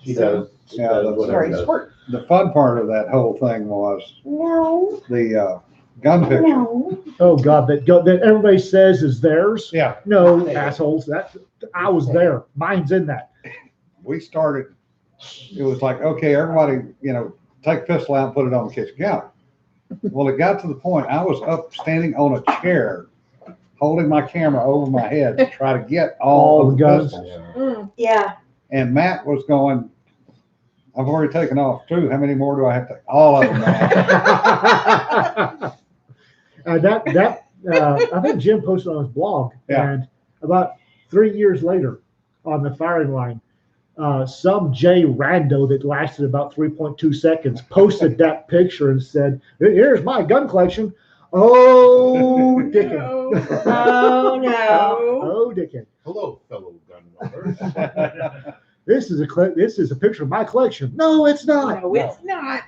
She does. She Yeah, does that's whatever Sorry, she does. squirt. The fun part of that whole thing was No, the gun picture. no. Oh God, that everybody says is theirs. Yeah. No, assholes. I was there. Mine's in that. We started. It was like, okay, everybody, take a pistol out and put it on the kitchen counter. Well, it got to the point I was up standing on a chair, holding my camera over my head to try to get all All of the the guns. pistols. Mm. Yeah. And Matt was going, I've already taken off 2. How many more do I have to? All of them. Man. I think Jim posted on his blog, Yeah. and about 3 years later, on the firing line, some J rando that lasted about 3.2 seconds posted that picture and said, "Here's my gun collection." Oh, Dickon. No. Oh no. Oh, Dickon. Hello, fellow gun lovers. This is a picture of my collection. No, it's not. No, it's not.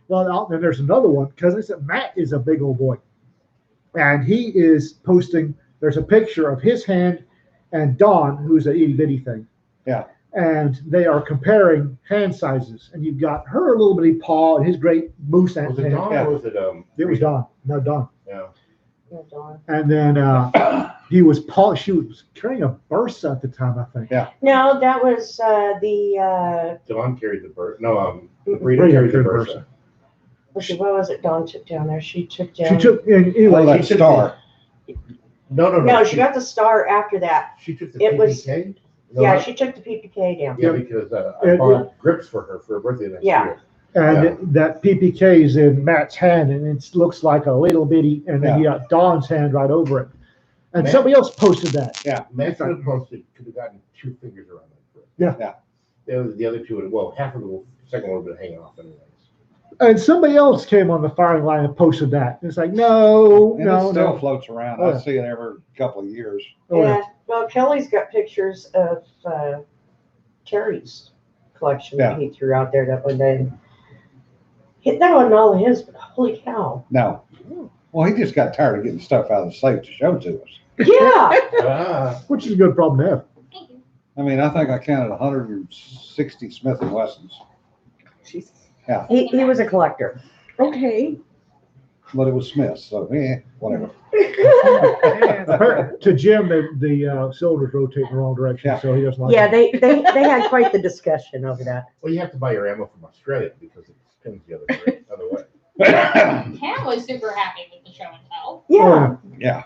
Well, then there's another one because I said Matt is a big old boy, and he is posting. There's a picture of his hand and Dawn, who's an itty bitty thing. Yeah. And they are comparing hand sizes, and you've got her little bitty paw and his great moose hand. Was it Dawn Yeah. or was it It was Dawn, not Dawn. Yeah. And then she was carrying a Bursa at the time, I think. Yeah. No, that was the Dawn carried the bird. No, Rita Rita carried the carried the Bursa. what was it Dawn took down there? She took down. She took and anyway. Well, that she took- star. No, she got the star after that. She took the It was- PPK? No, Yeah, not- she took the PPK down. Yeah, because I It- bought grips for her birthday next Yeah. year. And that PPK is in Matt's hand, and it looks like a little bitty, and then you got Dawn's hand right over it. And Matt- somebody else posted that. Matt could have posted, could have gotten 2 fingers around that grip. Yeah. The other two, well, half of the second one would have been hanging off anyways. And somebody else came on the firing line and posted that. It's like, no, And no, it still no. floats around. Oh, I yeah. see it every couple of years. Oh, yeah. And, well, Kelly's got pictures of Terry's collection that he threw out there that one day. That wasn't all of his, but holy cow. No. Well, he just got tired of getting stuff out of the safe to show to us. Yeah. Which is a good problem to have. Thank you. I mean, I think I counted 160 Smith & Wessons, Jesus. He was a collector. Okay. but it was Smith, so whatever. To Jim, the cylinders rotate in the wrong direction, Yeah. so he doesn't like Yeah, it. they had quite the discussion over that. Well, you have to buy your ammo from Australia because it spins the other way. Cam was super happy with the show and tell. Yeah. Yeah,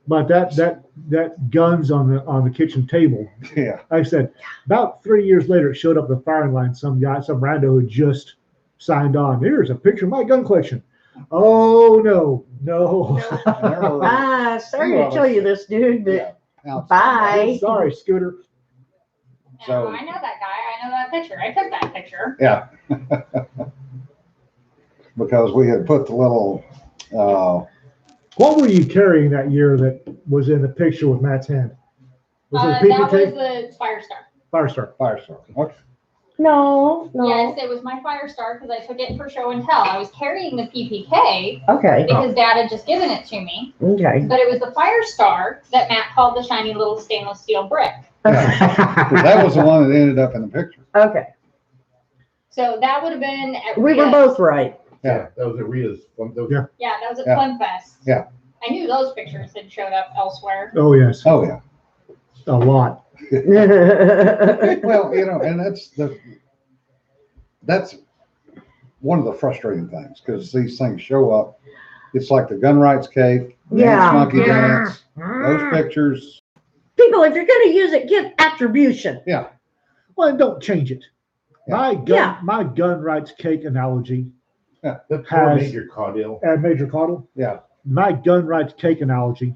But that guns on the kitchen table. yeah. I said about 3 years later, it showed up the firing line. Some rando who just signed on. Here's a picture of my gun collection. Oh no. There were Sorry to tell you this, dude, but outside. bye. Sorry, Scooter. So- I know that guy. I know that picture. I took that picture. Yeah. Because we had put the little, What were you carrying that year that was in the picture with Matt's hand? Was it a That PPK? was the Firestar. Firestar. Firestar. Okay. No. Yes, it was my Firestar because I took it for show and tell. I was carrying the PPK Okay. because Dad had just given it to me, Okay. but it was the Firestar that Matt called the shiny little stainless steel brick. That was the one that ended up in the picture. Okay. So that would have been at We were Rita's. both right. Yeah. That was at Rita's. Yeah. Yeah, that was at Yeah. Fun Fest. Yeah. I knew those pictures had showed up elsewhere. Oh yes, Oh, yeah. a lot. Well, and that's one of the frustrating things because these things show up. It's like the gun rights cake, Dance Yeah. Monkey Yeah. Dance, those pictures. People, if you're going to use it, give attribution. Well, don't change it. Yeah. My gun rights cake analogy The poor Has- Major Caudill. at Major Caudle. Yeah. My gun rights cake analogy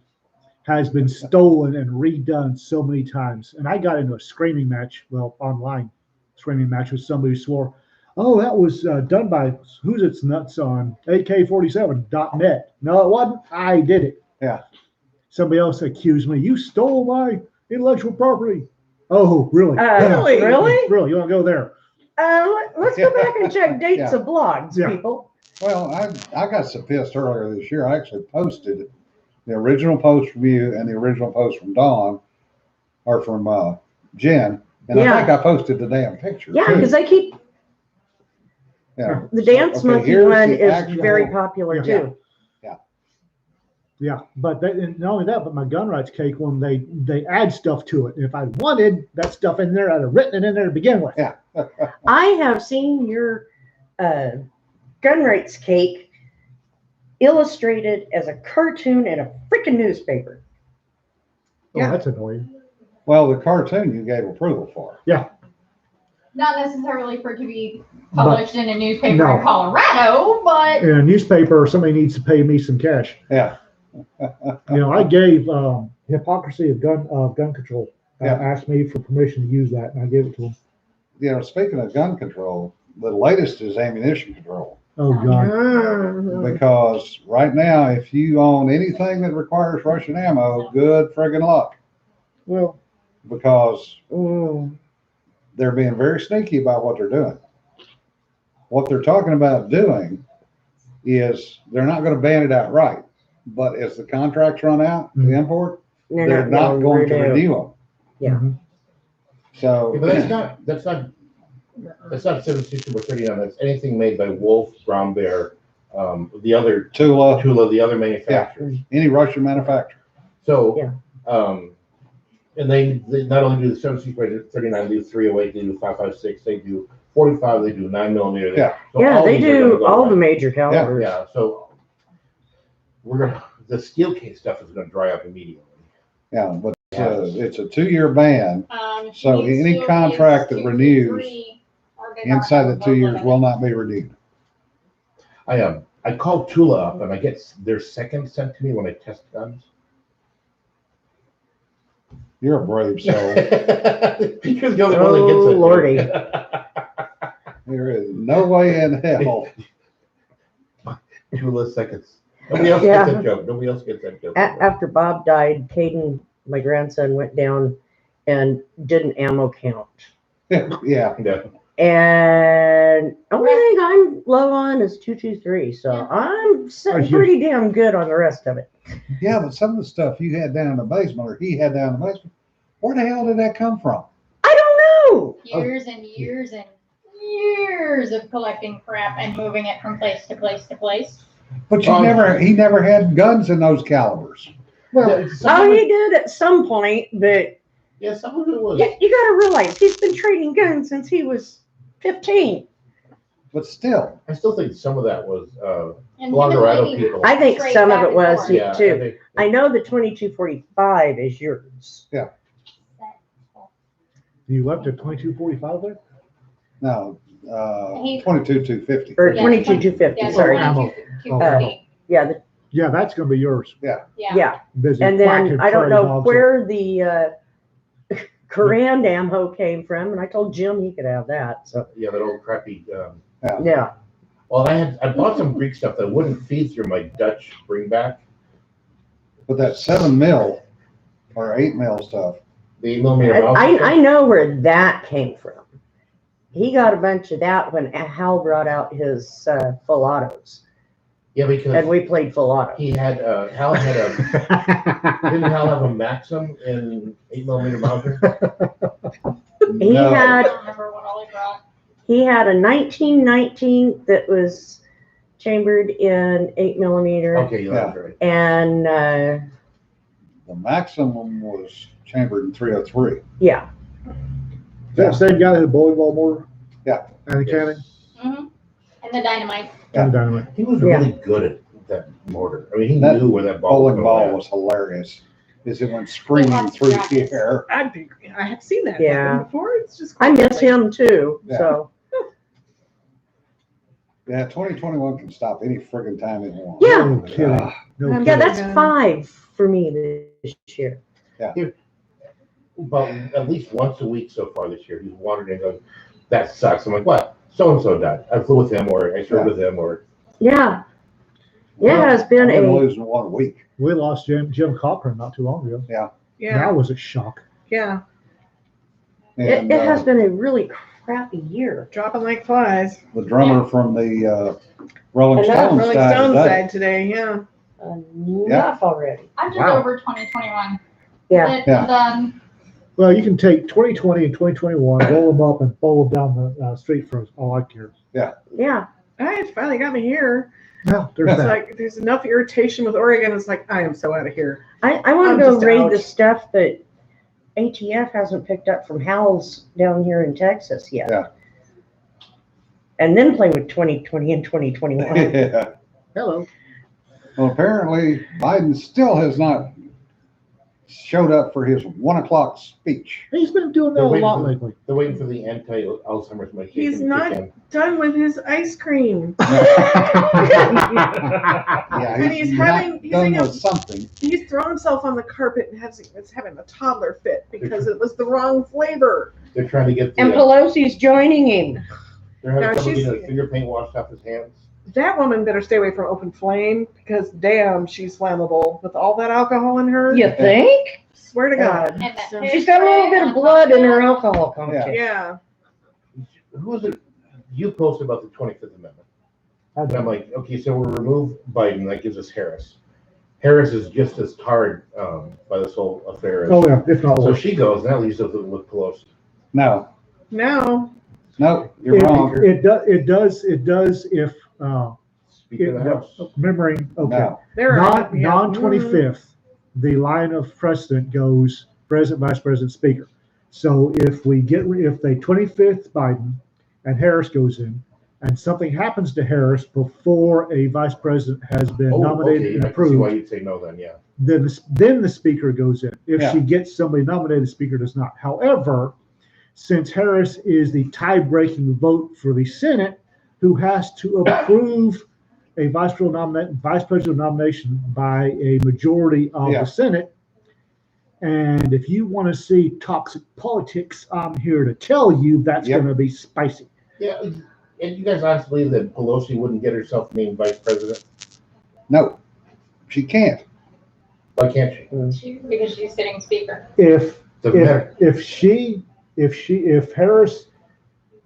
has been stolen and redone so many times. And I got into a screaming match, online screaming match with somebody who swore, oh, that was done by Who's It's Nuts on AK47.net. No, it wasn't. I did it. Yeah. Somebody else accused me, you stole my intellectual property. Oh, really? Really? Really? You want to go there? Let's go back and check dates Yeah. of blogs, Yeah. people. Well, I got so pissed earlier this year. I actually posted the original post from you and the original post from Dawn, or from Jen, and Yeah. I think I posted the damn picture. Yeah, too. because they keep Yeah. the dance Okay, monkey here's one the is actual- very popular Yeah. too. Yeah, but and not only that, but my gun rights cake one, they add stuff to it. And if I wanted that stuff in there, I'd have written it in there to begin with. Yeah. I have seen your gun rights cake illustrated as a cartoon in a freaking newspaper. Oh, that's annoying. Well, the cartoon you gave approval for. Not necessarily for it to be published in a newspaper No. in Colorado, but In a newspaper, somebody needs to pay me some cash. Yeah. I gave Hypocrisy of Gun Control. Yeah. Asked me for permission to use that, and I gave it to them. Speaking of gun control, the latest is ammunition control. Oh God. Because right now, if you own anything that requires Russian ammo, good friggin' luck. Well, Because Mm. they're being very sneaky about what they're doing. What they're talking about doing is they're not going to ban it outright, but as the contracts run out, the import, they're not gonna going to renew. renew them. Yeah. mhm. So, But that's not 760 or 39. That's anything made by Wolf, Brown Bear, the other Tula, Tula, the other manufacturers. any Russian manufacturer. So, Yeah. And they not only do the 760 39, they do 308, they do 556, they do 45, they do 9mm. Yeah. So Yeah, all they these are gonna do go all away. the major calibers. Yeah, so the steel case stuff is going to dry up immediately. Yeah, but it's a 2-year ban. She So needs any to contract at that least 2 to renews 3, or they don't inside have the a 2 years limit. will not be renewed. I called Tula up and I get their second sent to me when I test guns. You're a brave soul. You're the only one that gets it. Lordy. There is no way in hell. Tula seconds. Nobody else Yeah. gets that joke. Nobody else gets that joke. After Bob died, Caden, my grandson, went down and did an ammo count. Yeah. Yeah. And only thing I'm low on is 223. So Yeah. I'm sitting Are you- pretty damn good on the rest of it. Yeah, but some of the stuff you had down in the basement or he had down in the basement, where the hell did that come from? I don't know. Years and years and years of collecting crap and moving it from place to place to place. But he never had guns in those calibers. Well, Oh, he did at some point, but yeah, some of it was. you got to realize he's been trading guns since he was 15. But still, I still think some of that was And Colorado him and people. I think Straight some of back it and was forth. Yeah, too. I know the 2245 is yours. You left at 2245 there? no, He- 22,250. Or Yeah, 2250, Yeah, sorry. Ammo. 250. Yeah, Yeah, that's gonna be yours. Yeah. yeah. Busy And then whacking I don't prairie know dogs. where the Coran ammo came from, and I told Jim he could have that. So Yeah, that old crappy. yeah, Well, I bought some Greek stuff that wouldn't feed through my Dutch bringback. But that 7 mil or 8 mil stuff, The 8mm mouse. I know where that came from. He got a bunch of that when Hal brought out his full autos, Yeah, and because we played full auto. he had Hal had a didn't Hal have a Maxim in 8mm Mauser? He no. I had don't remember what all he brought. he had a 1919 that was chambered in 8mm, Okay, yeah, that's right. and The maximum was chambered in 303. yeah, Is that the same guy that had bowling ball mortar? Yeah. And the cannon Mm-hmm. And the dynamite. and dynamite. He was Yeah. really good at that mortar. I mean, he That knew where that ball was Bowling going ball at. was hilarious. Is it went screaming lots of through the practice. air. I have seen that Yeah. happen before. It's just I miss him too. Yeah. So Yeah, 2021 can stop any friggin' time it wants. Yeah. No kidding. No Yeah, yeah, kidding. that's 5 for me this year. But at least once a week so far this year, he's wandered in and goes, that sucks. I'm like, what? So-and-so died. I flew with him, or I served with him, or Yeah, yeah, it has been I've been a losing 1 week. We lost Jim Cochran not too long ago. Yeah. That was a shock. Yeah. it, And it has been a really crappy year. Dropping like flies. the drummer from the Rolling I know, Stones Rolling died Stones today. died today. Yeah. Enough already. I'm just Wow. over 2021. Yeah. It's Yeah. done. Well, you can take 2020 and 2021, roll them up, and bowl them down the street for all I care. Yeah. It finally got me here. Yeah, there's It's that. like there's enough irritation with Oregon. It's like I am so out of here. I want I'm to go just read out. the stuff that ATF hasn't picked up from Howells down here in Texas yet. Yeah. And then play with 2020 and 2021. Yeah. Hello. Well, apparently Biden still has not showed up for his 1 o'clock speech. He's been doing that a Wait, lot lately. they're waiting for the anti-Alzheimer's medication. He's to not- kick in. Done with his ice cream. Yeah, And he's not having- he's done having a- with something. He's thrown himself on the carpet and is having a toddler fit because it was the wrong flavor. They're trying to get the, And Pelosi's joining him. they're having Now trouble she's- getting the finger paint washed off his hands. That woman better stay away from open flame because damn, she's flammable with all that alcohol in her. You think? Swear to Yeah. God. And that So- She's got a little bit of blood in her alcohol content. Yeah. Who was it? You posted about the 25th Amendment. And I'm like, okay, so we'll remove Biden. That gives us Harris. Harris is just as tarred by this whole affair. As, Oh, yeah, if not so worse. she goes, and that leaves us with Pelosi. No, No. you're wrong. It does if, Speaker of the House. remembering, okay, No. They're non-25th, the line of precedent goes President, Vice President, Speaker. So if they 25th Biden and Harris goes in, and something happens to Harris before a vice president has been Oh, nominated okay, and I can see why approved, you'd say no then, yeah. then the speaker goes in. If Yeah. she gets somebody nominated, the speaker does not. However, since Harris is the tie-breaking vote for the Senate, who has to approve a vice presidential nomination by a majority of Yeah. the Senate. And if you want to see toxic politics, I'm here to tell you that's Yep. going to be spicy. Yeah, and you guys honestly believe that Pelosi wouldn't get herself named vice president? No, she can't. Why can't she? Because she's sitting speaker. If Doesn't matter. if Harris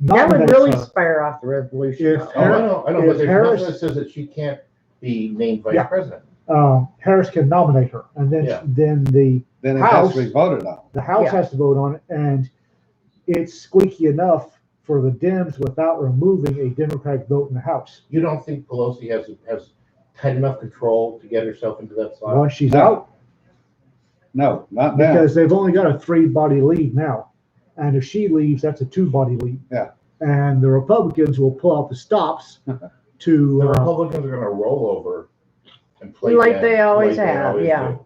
That would nominates really her, spare off the revolution. If Oh, I know, If but there's Harris- nothing that says that she can't be named vice Yeah. president. Harris can nominate her, and then Yeah. then the Then it has to be House. voted on. House Yeah. has to vote on it, and it's squeaky enough for the Dems without removing a Democratic vote in the House. You don't think Pelosi has tight enough control to get herself into that slot? Once she's No. out, No, not now. because they've only got a 3-body lead now, and if she leaves, that's a 2-body lead. Yeah. And the Republicans will pull out the stops to. The Republicans are gonna roll over and play Like dead, they always like they have, always yeah. do.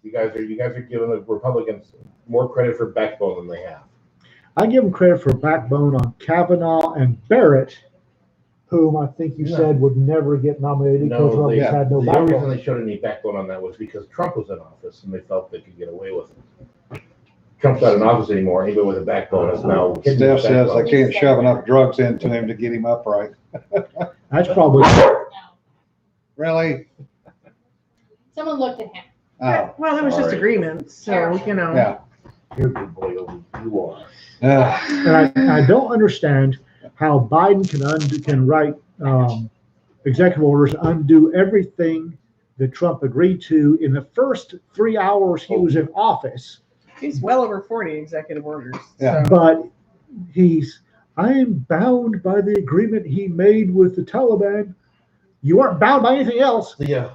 You guys are giving the Republicans more credit for backbone than they have. I give them credit for backbone on Kavanaugh and Barrett, whom I think you No. said would never get nominated because No, Republicans had no the only reason backbone. they showed any backbone on that was because Trump was in office and they felt they could get away with it. Trump's not in office anymore. Anybody with a backbone is now. hidden Steph with says backbone. I can't shove enough drugs into him to get him upright. That's probably. No. Really? Someone looked at him. Oh, Well, it was just sorry. agreements, so, you know. yeah. You're a good boy, Obi. You are. And I don't understand how Biden can write executive orders, undo everything that Trump agreed to in the first 3 hours he was in office. He's well over 40 executive orders. Yeah. So. But I am bound by the agreement he made with the Taliban. You aren't bound by anything else. The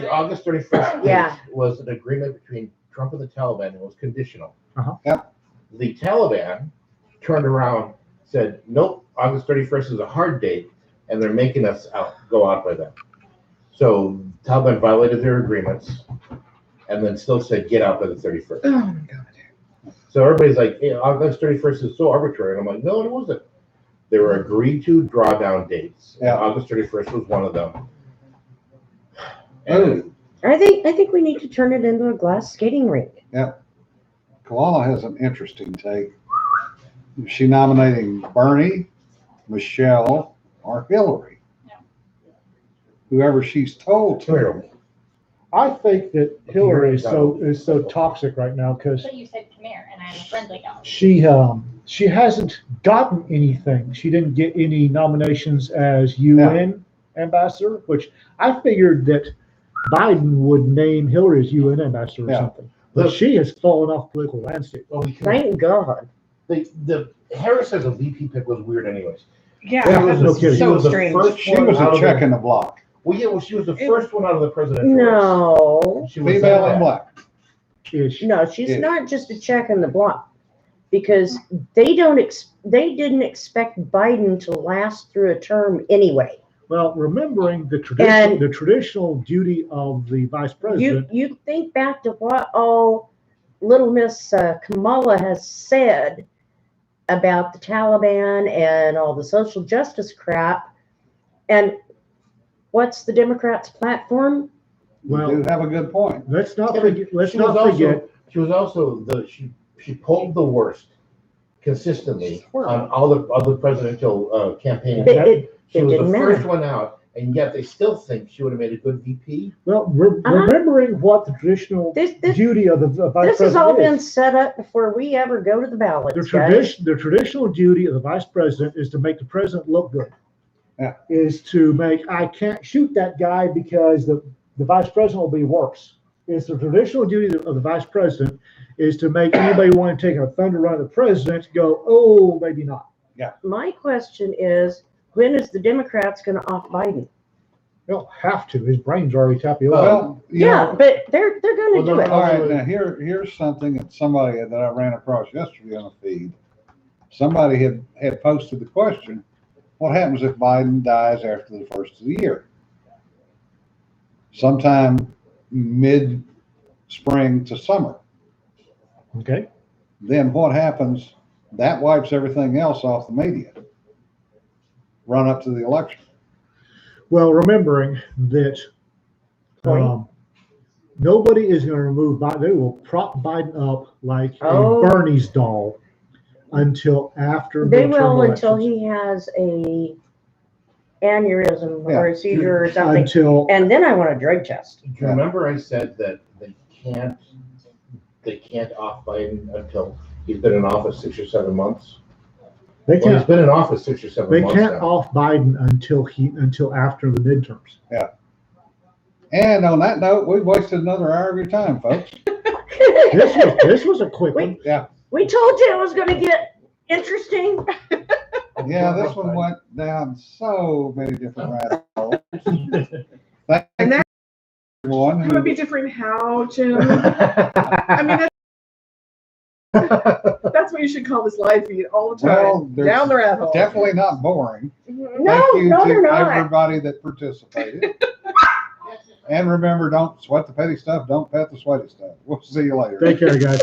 August 31st Yeah. date was an agreement between Trump and the Taliban. It was conditional. Uh-huh. Yep. The Taliban turned around, said, nope, August 31st is a hard date, and they're making us go out by then. So Taliban violated their agreements and then still said, get out by the 31st. Oh my God. So everybody's like, hey, August 31st is so arbitrary. And I'm like, no, it wasn't. There were agreed to drawdown dates. Yeah. And August 31st was one of them. Oh. And I think we need to turn it into a glass skating rink. Koala has an interesting take. Is she nominating Bernie, Michelle, or Hillary? No. Whoever she's told come to. here. I think that Hillary is so toxic right now because But you said come here, and I'm a friendly dog. she hasn't gotten anything. She didn't get any nominations as UN ambassador, which I figured that Biden would name Hillary as UN ambassador or Yeah. something. But she has fallen off the political landscape. Oh, because Thank God. the Harris as a VP pick was weird anyways. Yeah, Yeah, that no was kidding. She so was the strange. first She one was out a of check the- in the block. Well, yeah, well, she was the first one out of the presidential race. No. She was Female that and bad. black. Ish. No, she's Yeah. not just a check in the block because they didn't expect Biden to last through a term anyway. Well, remembering the And- traditional duty of the vice president, You think back to what little Miss Kamala has said about the Taliban and all the social justice crap, and what's the Democrats' platform? Well, You do have a good point. let's not Yeah, but forget. Let's she was not also- forget. She was also she pulled the worst consistently on all the presidential campaigns. But it She was the didn't first matter. one out, and yet they still think she would have made a good VP. Well, Uh-huh. remembering what the traditional This duty of the vice this has all president been is. set up before we ever go to the ballots, The guys. traditional duty of the vice president is to make the president look good. Yeah. Is to make, I can't shoot that guy because the vice president will be worse. It's the traditional duty of the vice president is to make anybody want to take a thunder run at the president go, oh, maybe not. My question is, when is the Democrats going to off Biden? They don't have to. His brain's already tapioca. Well, you Yeah, know, but they're going to Well, do no, it. all right, now here's something that somebody that I ran across yesterday on the feed. Somebody had posted the question, What happens if Biden dies after the first of the year? Sometime mid-spring to summer. Okay. Then what happens? That wipes everything else off the media. Run up to the election. Well, remembering that Point. nobody is going to remove Biden. They will prop Biden up like Oh. a Bernie's doll until after They midterm will until elections. he has a aneurysm Yeah. or a seizure or something. Until And then I want a drug test. Do you remember I said that they can't off Biden until he's been in office 6 or 7 months? they Well, he's can't, been in office 6 or 7 they months can't now. off Biden until after the midterms. And on that note, we've wasted another hour of your time, folks. This was a quick one. We told you it was going to get interesting. Yeah, this one went down so many different rabbit holes. Thank And you, that everyone. would be different how, Jim. I mean, that's what you should call this live feed all the time. Well, there's down the rat hole. Definitely not boring. Mhm. No, Thank you no, to they're not. everybody that participated. And remember, don't sweat the petty stuff, don't pet the sweaty stuff. We'll see you later. Take care, guys.